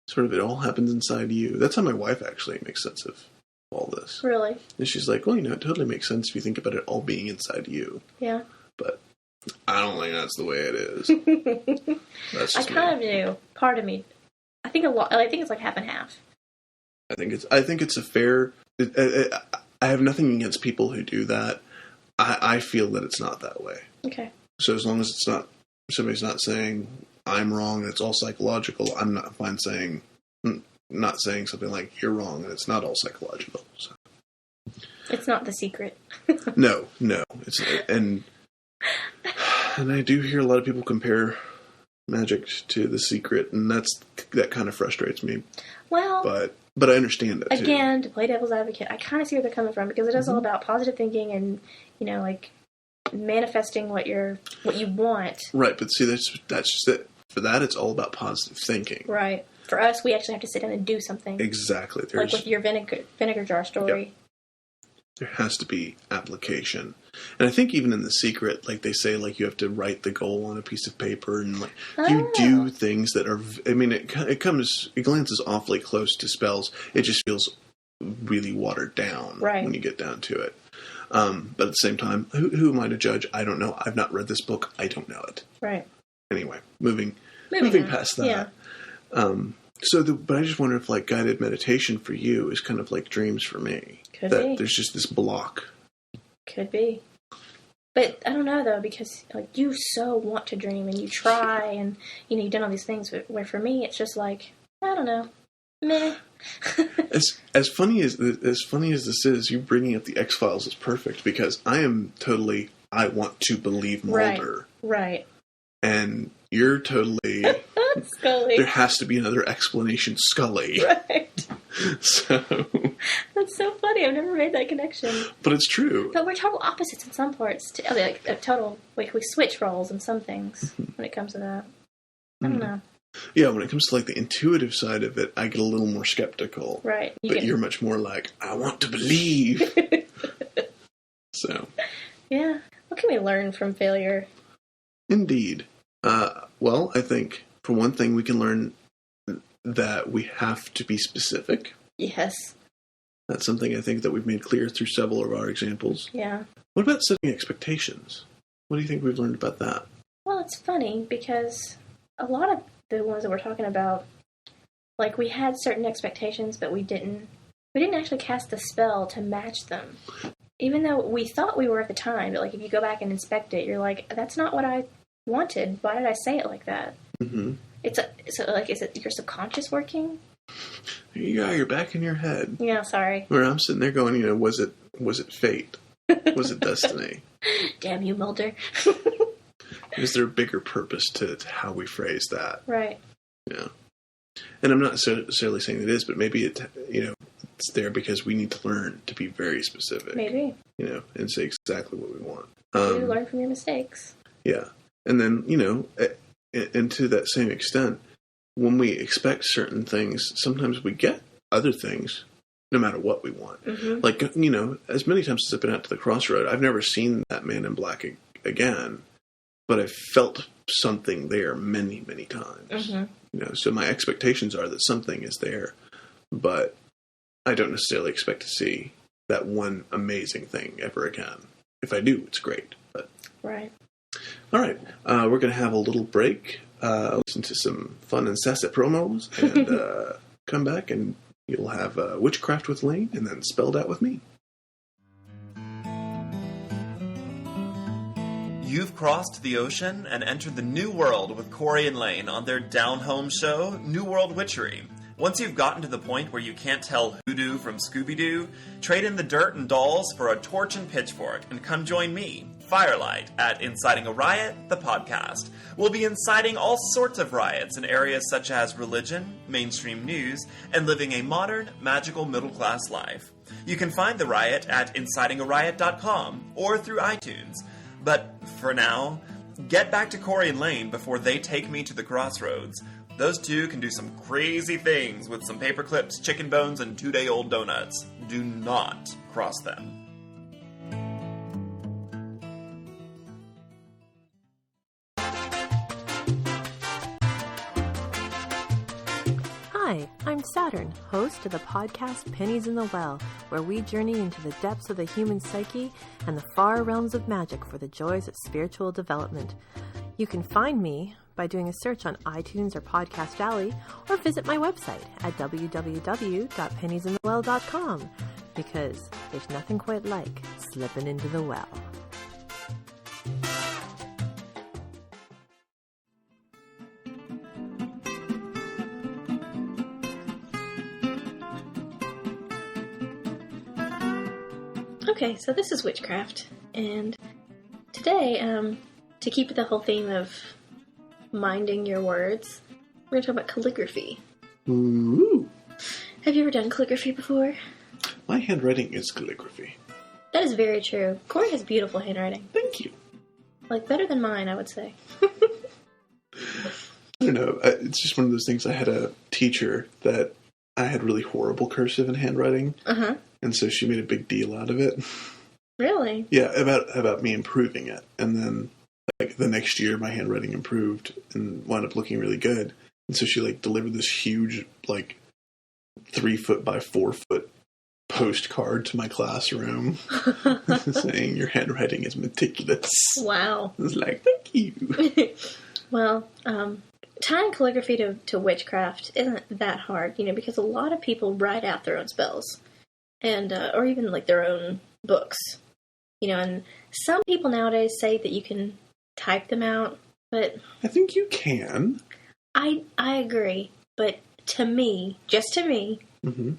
Sort of it all happens inside you. That's how my wife actually makes sense of all this. Really? And she's like, well, it totally makes sense if you think about it all being inside you. Yeah. But I don't think that's the way it is. That's just I kind of do. Part of me. I think it's like half and half. I think it's a fair... I have nothing against people who do that. I feel that it's not that way. Okay. So as long as somebody's not saying I'm wrong and it's all psychological, I'm not fine not saying something like you're wrong and it's not all psychological. So. It's not The Secret. No. It's and I do hear a lot of people compare magic to The Secret, and that kind of frustrates me. Well, but I understand it, again, to play devil's advocate, I kind of see where they're coming from, because it is all about positive thinking and, like, manifesting what you want. Right, but see, that's just it. For that, it's all about positive thinking. Right. For us, we actually have to sit down and do something. Exactly. Like with your vinegar jar story. Yep. There has to be application. And I think even in The Secret, like they say, like you have to write the goal on a piece of paper, and like you do things that are, it glances awfully close to spells. It just feels really watered down when you get down to it. But at the same time, who am I to judge? I don't know. I've not read this book. I don't know it. Right. Anyway, moving past that. Yeah. But I just wonder if like guided meditation for you is kind of like dreams for me. Could be. There's just this block. Could be. But I don't know, though, because like you so want to dream and you try and, you've done all these things, where for me it's just like, I don't know. Meh. as funny as this is, you bringing up the X-Files is perfect, because I want to believe Mulder. Right. And you're totally... Scully. There has to be another explanation, Scully. Right. So... That's so funny. I've never made that connection. But it's true. But we're total opposites in some parts. We switch roles in some things when it comes to that. I don't know. Yeah, when it comes to like the intuitive side of it, I get a little more skeptical. Right. You're much more like, I want to believe. So. Yeah. What can we learn from failure? Indeed. Well, I think, for one thing, we can learn that we have to be specific. Yes. That's something I think that we've made clear through several of our examples. Yeah. What about setting expectations? What do you think we've learned about that? Well, it's funny, because a lot of the ones that we're talking about, like, we had certain expectations, but we didn't actually cast the spell to match them. Even though we thought we were at the time, but like if you go back and inspect it, you're like, that's not what I wanted. Why did I say it like that? Mm-hmm. Is it your subconscious working? You're back in your head. Yeah, sorry. Where I'm sitting there going, was it fate? Was it destiny? Damn you, Mulder. Is there a bigger purpose to how we phrase that? Right. Yeah. And I'm not necessarily saying it is, but maybe it's there because we need to learn to be very specific. Maybe. And say exactly what we want. You learn from your mistakes. Yeah. And then, and to that same extent, when we expect certain things, sometimes we get other things no matter what we want. Mm-hmm. Like, as many times as I've been out to the crossroad, I've never seen that man in black again, but I've felt something there many, many times. Mm-hmm. So my expectations are that something is there, but I don't necessarily expect to see that one amazing thing ever again. If I do, it's great. But right. All right. We're going to have a little break, listen to some fun incessant promos, and come back and you'll have Witchcraft with Laine and then Spelled Out with me. You've crossed the ocean and entered the new world with Cory and Laine on their down-home show, New World Witchery. Once you've gotten to the point where you can't tell hoodoo from Scooby-Doo, trade in the dirt and dolls for a torch and pitchfork and come join me, Firelight, at Inciting a Riot, the podcast. We'll be inciting all sorts of riots in areas such as religion, mainstream news, and living a modern, magical middle-class life. You can find the riot at incitingariot.com or through iTunes. But for now, get back to Cory and Laine before they take me to the crossroads. Those two can do some crazy things with some paper clips, chicken bones, and 2-day-old donuts. Do not cross them. Hi, I'm Saturn, host of the podcast Pennies in the Well, where we journey into the depths of the human psyche and the far realms of magic for the joys of spiritual development. You can find me by doing a search on iTunes or Podcast Alley, or visit my website at www.penniesinthewell.com, because there's nothing quite like slipping into the well. Okay, so this is Witchcraft, and today, to keep with the whole theme of minding your words, we're going to talk about calligraphy. Ooh. Have you ever done calligraphy before? My handwriting is calligraphy. That is very true. Cory has beautiful handwriting. Thank you. Like, better than mine, I would say. I don't know. It's just one of those things. I had a teacher that I had really horrible cursive and handwriting. Uh-huh. And so she made a big deal out of it. Really? Yeah, about me improving it. And then, like, the next year, my handwriting improved and wound up looking really good. And so she, like, delivered this huge, like, 3-foot by 4-foot postcard to my classroom saying, "Your handwriting is meticulous." Wow. I was like, thank you. Well, tying calligraphy to witchcraft isn't that hard, because a lot of people write out their own spells. And, or even, like, their own books. And some people nowadays say that you can type them out, but... I think you can. I agree, but just to me, mm-hmm.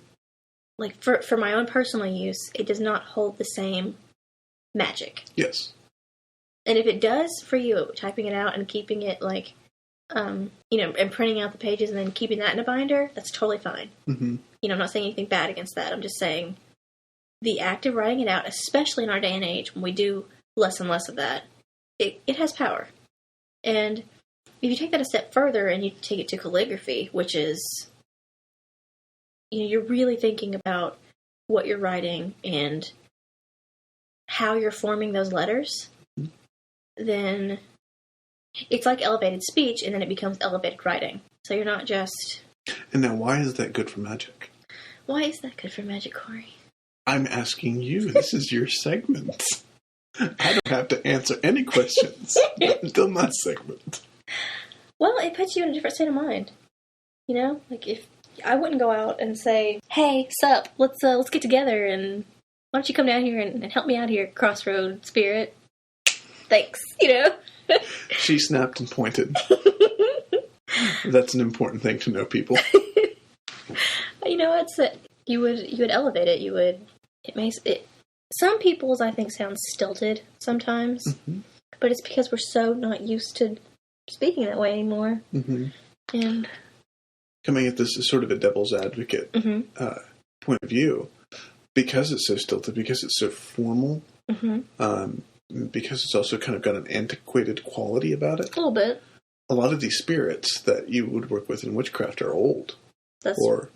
like, for my own personal use, it does not hold the same magic. Yes. And if it does for you, typing it out and keeping it, like, and printing out the pages and then keeping that in a binder, that's totally fine. Mm-hmm. I'm not saying anything bad against that. I'm just saying the act of writing it out, especially in our day and age when we do less and less of that, it has power. And if you take that a step further and you take it to calligraphy, which is, you're really thinking about what you're writing and how you're forming those letters, then it's like elevated speech, and then it becomes elevated writing. So you're not just... And now, why is that good for magic? Why is that good for magic, Cory? I'm asking you. This is your segment. I don't have to answer any questions until my segment. Well, it puts you in a different state of mind. Like, if I wouldn't go out and say, "Hey, sup, let's get together, and why don't you come down here and help me out here, Crossroad Spirit? Thanks." She snapped and pointed. That's an important thing to know, people. You would elevate it. It makes it. Some people's, I think, sound stilted sometimes, mm-hmm. but it's because we're so not used to speaking that way anymore. Mm-hmm. And coming at this as sort of a devil's advocate point of view, because it's so stilted, because it's so formal, because it's also kind of got an antiquated quality about it. A little bit. A lot of these spirits that you would work with in witchcraft are old. That's true.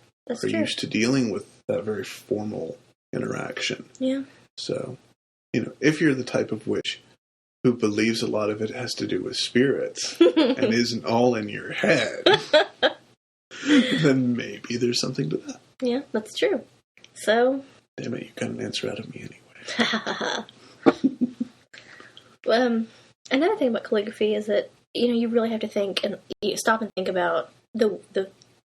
Used to dealing with that very formal interaction. Yeah. So, if you're the type of witch who believes a lot of it has to do with spirits and isn't all in your head, then maybe there's something to that. Yeah, that's true. So... Damn it, you got an answer out of me anyway. Another thing about calligraphy is that, you really have to think and you stop and think about the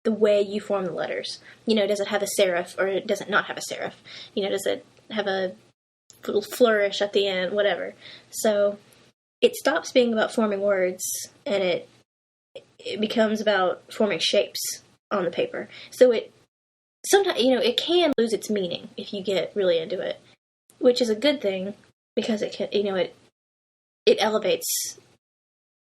way you form the letters. Does it have a serif or does it not have a serif? Does it have a little flourish at the end, whatever. So it stops being about forming words and it becomes about forming shapes on the paper. So sometimes, it can lose its meaning if you get really into it, which is a good thing because it can, it elevates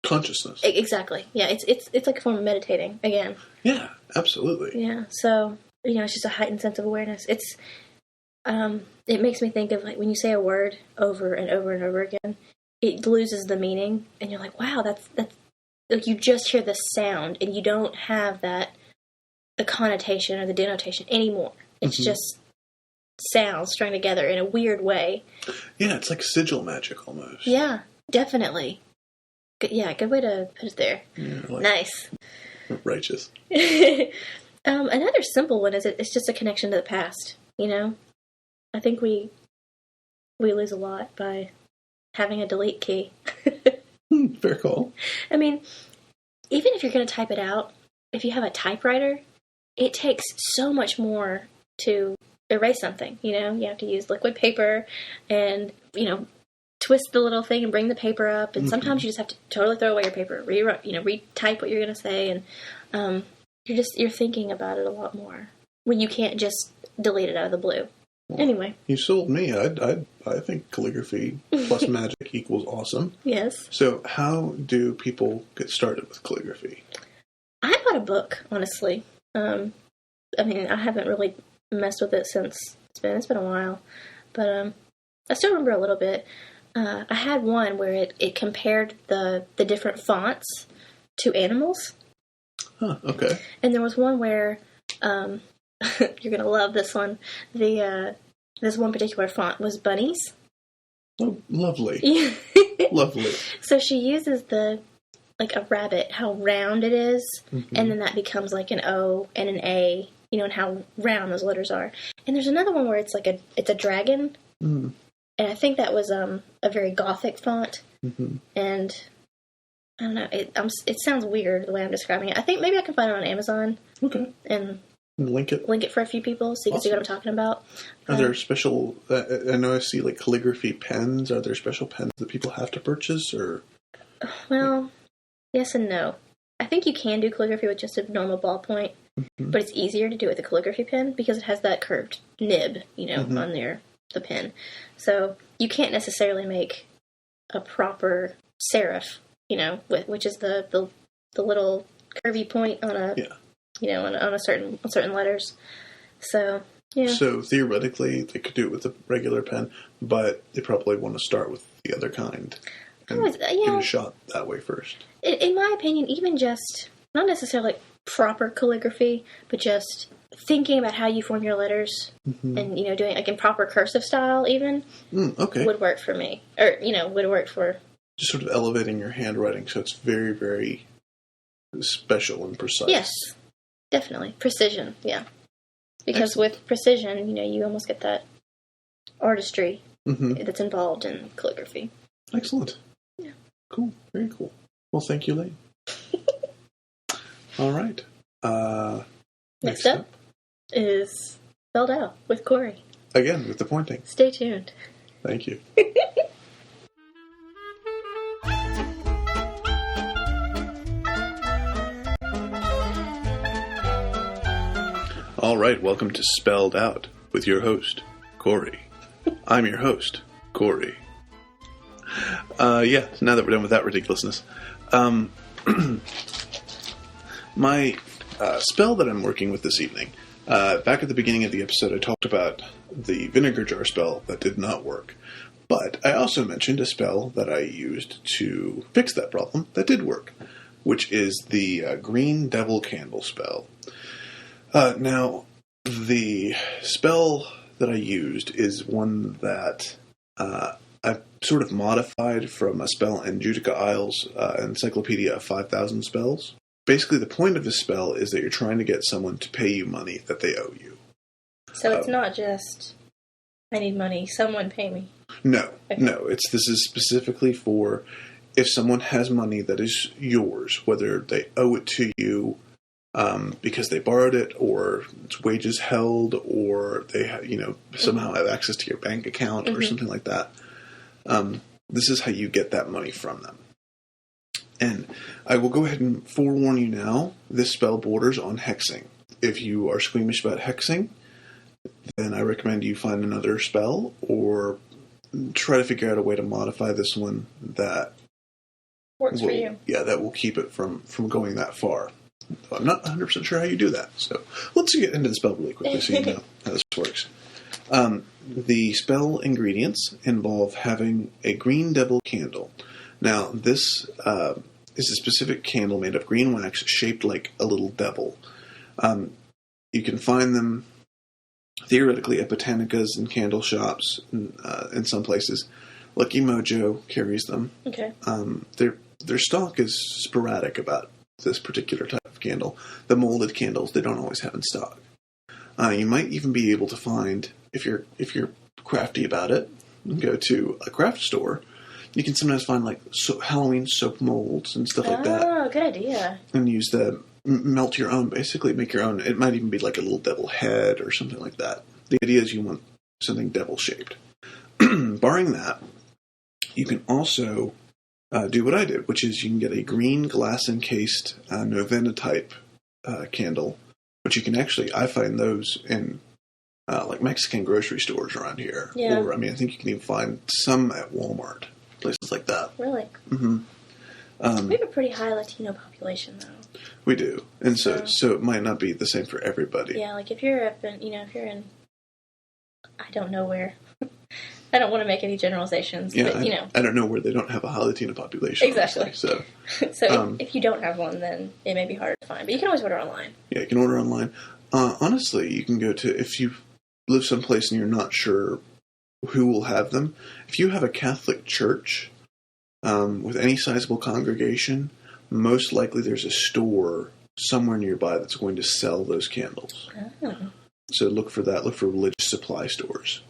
consciousness. Exactly. Yeah, it's like a form of meditating again. Yeah, absolutely. Yeah. So, it's just a heightened sense of awareness. It makes me think of like when you say a word over and over and over again, it loses the meaning and you're like, wow, that's like you just hear the sound and you don't have the connotation or the denotation anymore. It's just sounds strung together in a weird way. Yeah, it's like sigil magic almost. Yeah, definitely. Good way to put it there. Yeah, nice. Righteous. Another simple one is it's just a connection to the past, I think we lose a lot by having a delete key. Fair call. I mean, even if you're going to type it out, if you have a typewriter, it takes so much more to erase something, You have to use liquid paper and, twist the little thing and bring the paper up. And sometimes you just have to totally throw away your paper, retype what you're going to say. And you're thinking about it a lot more when you can't just delete it out of the blue. Well, anyway. You sold me. I think calligraphy plus magic equals awesome. Yes. So how do people get started with calligraphy? I bought a book, honestly. I haven't really messed with it since it's been a while. But I still remember a little bit. I had one where it compared the different fonts to animals. Huh, okay. And there was one where, you're going to love this one. This one particular font was bunnies. Oh, lovely. Lovely. So she uses like a rabbit, how round it is, and then that becomes like an O and an A, and how round those letters are. And there's another one where it's like it's a dragon. Mm. And I think that was a very gothic font. Mm-hmm. And I don't know, it sounds weird the way I'm describing it. I think maybe I can find it on Amazon. Okay. And link it for a few people so you can see what I'm talking about. Are there special, I know I see like calligraphy pens. Are there special pens that people have to purchase or? Well, yes and no. I think you can do calligraphy with just a normal ballpoint, but it's easier to do it with a calligraphy pen because it has that curved nib, on the pen. So you can't necessarily make a proper serif, which is the little curvy point on a, on certain letters. So, yeah. So theoretically, they could do it with a regular pen, but they probably want to start with the other kind and give it a shot that way first. In my opinion, even just, not necessarily proper calligraphy, but just thinking about how you form your letters and, doing like in proper cursive style even would work for me. Or, would work for... Just sort of elevating your handwriting so it's very, very special and precise. Yes, definitely. Precision, yeah. Because with precision, you almost get that artistry that's involved in calligraphy. Excellent. Yeah. Cool. Very cool. Well, thank you, Laine. All right. Next up is Spelled Out with Cory. Again, with the pointing. Stay tuned. Thank you. All right, welcome to Spelled Out with your host, Cory. I'm your host, Cory. Now that we're done with that ridiculousness, my spell that I'm working with this evening. Back at the beginning of the episode, I talked about the vinegar jar spell that did not work. But I also mentioned a spell that I used to fix that problem that did work, which is the green devil candle spell. Now, the spell that I used is one that I've sort of modified from a spell in Judika Illes' Encyclopedia of 5,000 Spells. Basically, the point of this spell is that you're trying to get someone to pay you money that they owe you. So it's not just, I need money, someone pay me. No, no. This is specifically for if someone has money that is yours, whether they owe it to you because they borrowed it, or it's wages held, or they somehow have access to your bank account or something like that. This is how you get that money from them. And I will go ahead and forewarn you now, this spell borders on hexing. If you are squeamish about hexing, then I recommend you find another spell or try to figure out a way to modify this one that works for you. Yeah, that will keep it from going that far. I'm not 100% sure how you do that. So let's get into the spell really quickly so you know how this works. The spell ingredients involve having a green devil candle. Now, this is a specific candle made of green wax shaped like a little devil. You can find them theoretically at Botanicas and candle shops in some places. Lucky Mojo carries them. Okay. Their stock is sporadic about this particular type of candle. The molded candles they don't always have in stock. You might even be able to find, if you're crafty about it, go to a craft store. You can sometimes find like Halloween soap molds and stuff like that. Oh, good idea. And use the melt your own, basically make your own. It might even be like a little devil head or something like that. The idea is you want something devil shaped. Barring that, you can also do what I did, which is you can get a green glass encased novena type candle, which you can actually, I find those in like Mexican grocery stores around here. Yeah. Or, I mean, I think you can even find some at Walmart, places like that. Really? Mm-hmm. We have a pretty high Latino population, though. We do. And so it might not be the same for everybody. Yeah, like if you're up in, if you're in, I don't know where. I don't want to make any generalizations, yeah, but, I don't know where they don't have a high Latino population. Exactly. Honestly, so if you don't have one, then it may be harder to find. But you can always order online. Yeah, you can order online. Honestly, you can go to, if you live someplace and you're not sure who will have them, if you have a Catholic church with any sizable congregation, most likely there's a store somewhere nearby that's going to sell those candles. Oh. So look for that. Look for religious supply stores.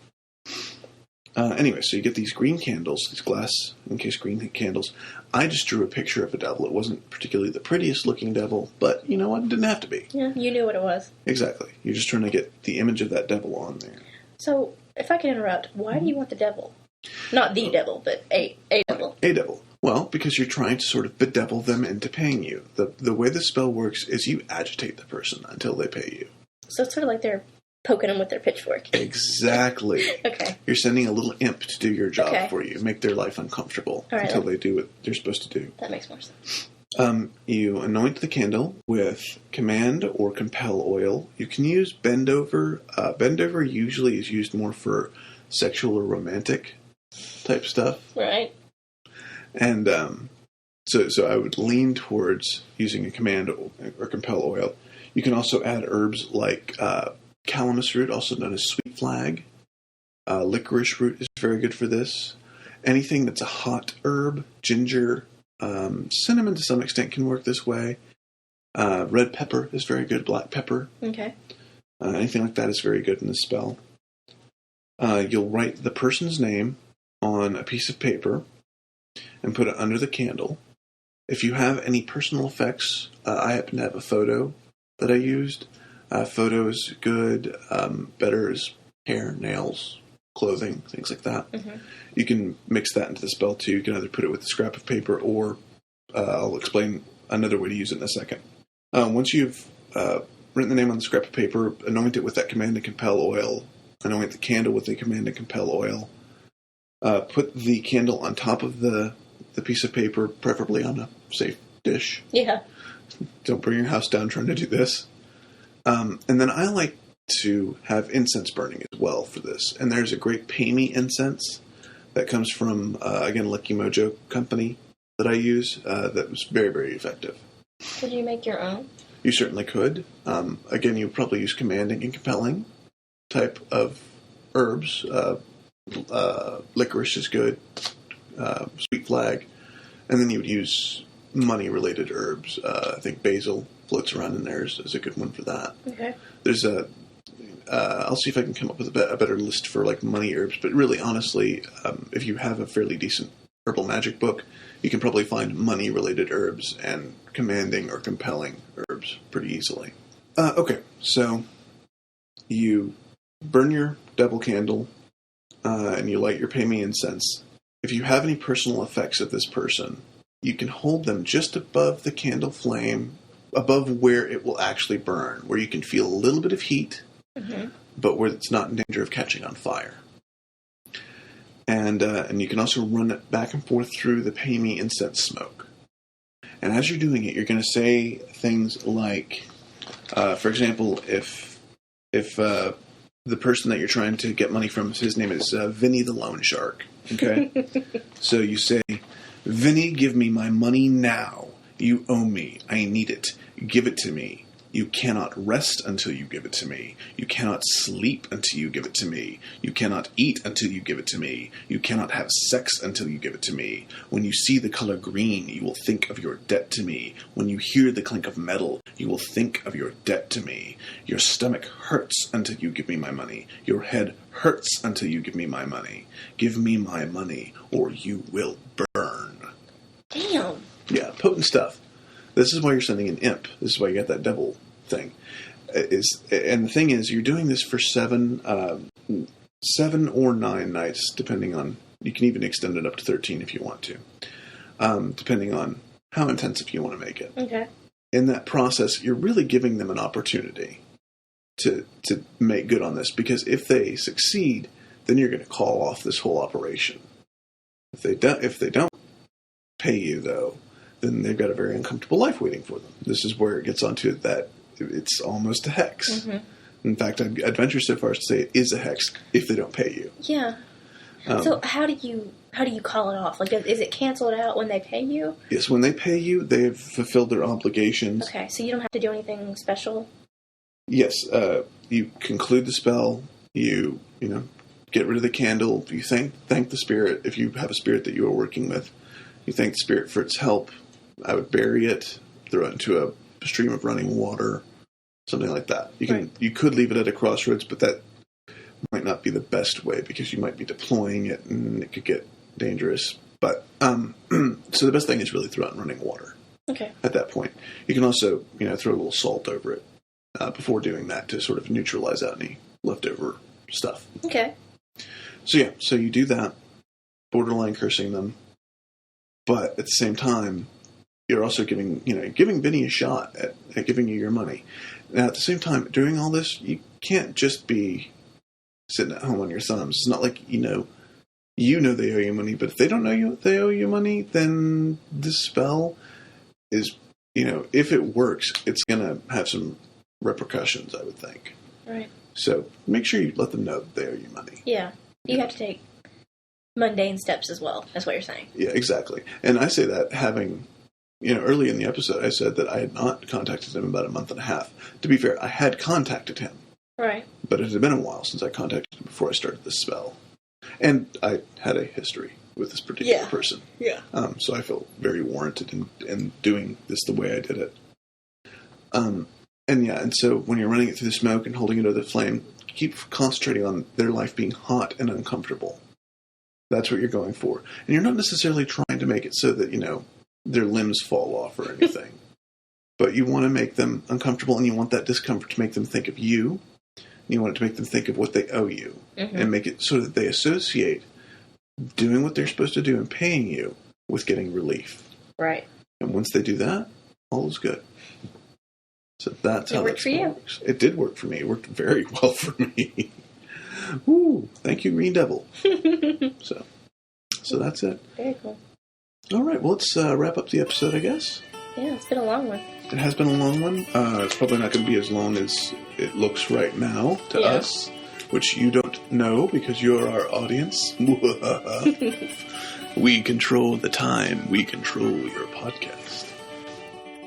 Anyway, so you get these green candles, these glass encased green candles. I just drew a picture of a devil. It wasn't particularly the prettiest looking devil, but you know what? It didn't have to be. Yeah, you knew what it was. Exactly. You're just trying to get the image of that devil on there. So, if I can interrupt, why do you want the devil? Not the devil, but a devil. A devil. Well, because you're trying to sort of bedevil them into paying you. The way the spell works is you agitate the person until they pay you. So it's sort of like they're poking them with their pitchfork. Exactly. Okay. You're sending a little imp to do your job for you, make their life uncomfortable until they do what they're supposed to do. That makes more sense. You anoint the candle with command or compel oil. You can use bend over. Bend over usually is used more for sexual or romantic type stuff. Right. And so I would lean towards using a command or compel oil. You can also add herbs like calamus root, also known as sweet flag. Licorice root is very good for this. Anything that's a hot herb, ginger, cinnamon to some extent can work this way. Red pepper is very good, black pepper. Okay. Anything like that is very good in this spell. You'll write the person's name on a piece of paper and put it under the candle. If you have any personal effects, I happen to have a photo that I used. Photo is good. Better is hair, nails, clothing, things like that. Mm-hmm. You can mix that into the spell too. You can either put it with a scrap of paper or I'll explain another way to use it in a second. Once you've written the name on the scrap of paper, anoint it with that command and compel oil. Anoint the candle with the command and compel oil. Put the candle on top of the piece of paper, preferably on a safe dish. Yeah. Don't burn your house down trying to do this. And then I like to have incense burning as well for this. And there's a great pay me incense that comes from, again, Lucky Mojo company that I use that was very, very effective. Could you make your own? You certainly could. Again, you would probably use commanding and compelling type of herbs. Licorice is good. Sweet flag. And then you would use money-related herbs. I think basil floats around in there is a good one for that. Okay. There's I'll see if I can come up with a better list for like money herbs. But really, honestly, if you have a fairly decent herbal magic book, you can probably find money-related herbs and commanding or compelling herbs pretty easily. Okay, so you burn your devil candle and you light your pay me incense. If you have any personal effects of this person, you can hold them just above the candle flame, above where it will actually burn, where you can feel a little bit of heat, but where it's not in danger of catching on fire. And you can also run it back and forth through the pay me incense smoke. And as you're doing it, you're going to say things like, for example, if the person that you're trying to get money from, his name is Vinny the Loan Shark. Okay? So you say, Vinny, give me my money now. You owe me. I need it. Give it to me. You cannot rest until you give it to me. You cannot sleep until you give it to me. You cannot eat until you give it to me. You cannot have sex until you give it to me. When you see the color green, you will think of your debt to me. When you hear the clink of metal, you will think of your debt to me. Your stomach hurts until you give me my money. Your head hurts until you give me my money. Give me my money, or you will burn. Damn. Yeah, potent stuff. This is why you're sending an imp. This is why you got that devil thing. And the thing is, you're doing this for 7 or 9 nights, depending on... You can even extend it up to 13 if you want to, depending on how intensive you want to make it. Okay. In that process, you're really giving them an opportunity to make good on this, because if they succeed, then you're going to call off this whole operation. If they don't pay you, though, then they've got a very uncomfortable life waiting for them. This is where it gets onto that it's almost a hex. Mm-hmm. In fact, I'd venture so far as to say it is a hex if they don't pay you. Yeah. So how do you call it off? Like, is it canceled out when they pay you? Yes, when they pay you, they have fulfilled their obligations. Okay, so you don't have to do anything special? Yes. You conclude the spell. You get rid of the candle. You thank the spirit if you have a spirit that you are working with. You thank the spirit for its help. I would bury it, throw it into a stream of running water, something like that. You could leave it at a crossroads, but that might not be the best way because you might be deploying it and it could get dangerous. But so the best thing is really throw it in running water. Okay. At that point, you can also throw a little salt over it before doing that to sort of neutralize out any leftover stuff. Okay. So you do that, borderline cursing them. But at the same time, you're also giving Vinny a shot at giving you your money. Now, at the same time, doing all this, you can't just be sitting at home on your thumbs. It's not like, they owe you money, but if they don't know they owe you money, then this spell is, if it works, it's going to have some repercussions, I would think. Right. So make sure you let them know that they owe you money. Yeah. You have to take mundane steps as well. That's what you're saying. Yeah, exactly. And I say that having, early in the episode, I said that I had not contacted him about a month and a half. To be fair, I had contacted him. Right. But it had been a while since I contacted him before I started this spell. And I had a history with this particular person. Yeah. So I felt very warranted in doing this the way I did it. And so when you're running it through the smoke and holding it over the flame, keep concentrating on their life being hot and uncomfortable. That's what you're going for. And you're not necessarily trying to make it so that, their limbs fall off or anything. But you want to make them uncomfortable, and you want that discomfort to make them think of you. And you want it to make them think of what they owe you. Mm-hmm. And make it so that they associate doing what they're supposed to do and paying you with getting relief. Right. And once they do that, all is good. So that's how that works. It did work for me. It worked very well for me. Woo! Thank you, Green Devil. So that's it. Very cool. All right. Well, let's wrap up the episode, I guess. Yeah, it's been a long one. It has been a long one. It's probably not going to be as long as it looks right now to us, which you don't know because you're our audience. We control the time. We control your podcast.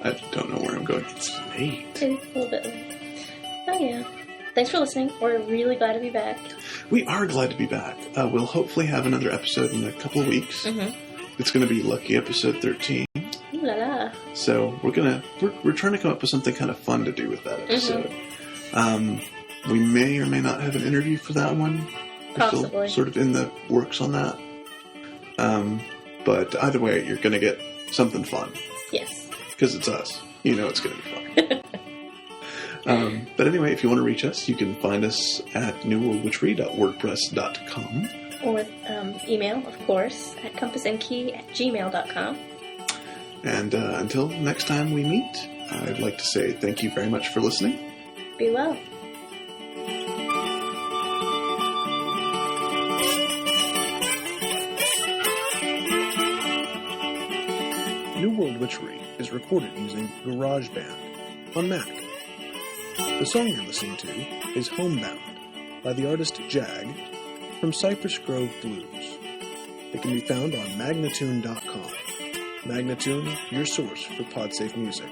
I don't know where I'm going. It's late. It's a little bit late. Oh, yeah. Thanks for listening. We're really glad to be back. We are glad to be back. We'll hopefully have another episode in a couple of weeks. Mm-hmm. It's going to be Lucky episode 13. Ooh la la. So we're trying to come up with something kind of fun to do with that episode. Mm-hmm. We may or may not have an interview for that one. We're Possibly. Still sort of in the works on that. But either way, you're going to get something fun. Yes. Because it's us. You know it's going to be fun. But anyway, if you want to reach us, you can find us at newworldwitchery.wordpress.com. Or email, of course, at compassandkey@gmail.com. And until next time we meet, I'd like to say thank you very much for listening. Be well. New World Witchery is recorded using GarageBand on Mac. The song you're listening to is Homebound by the artist Jag from Cypress Grove Blues. It can be found on Magnatune.com. Magnatune, your source for PodSafe music.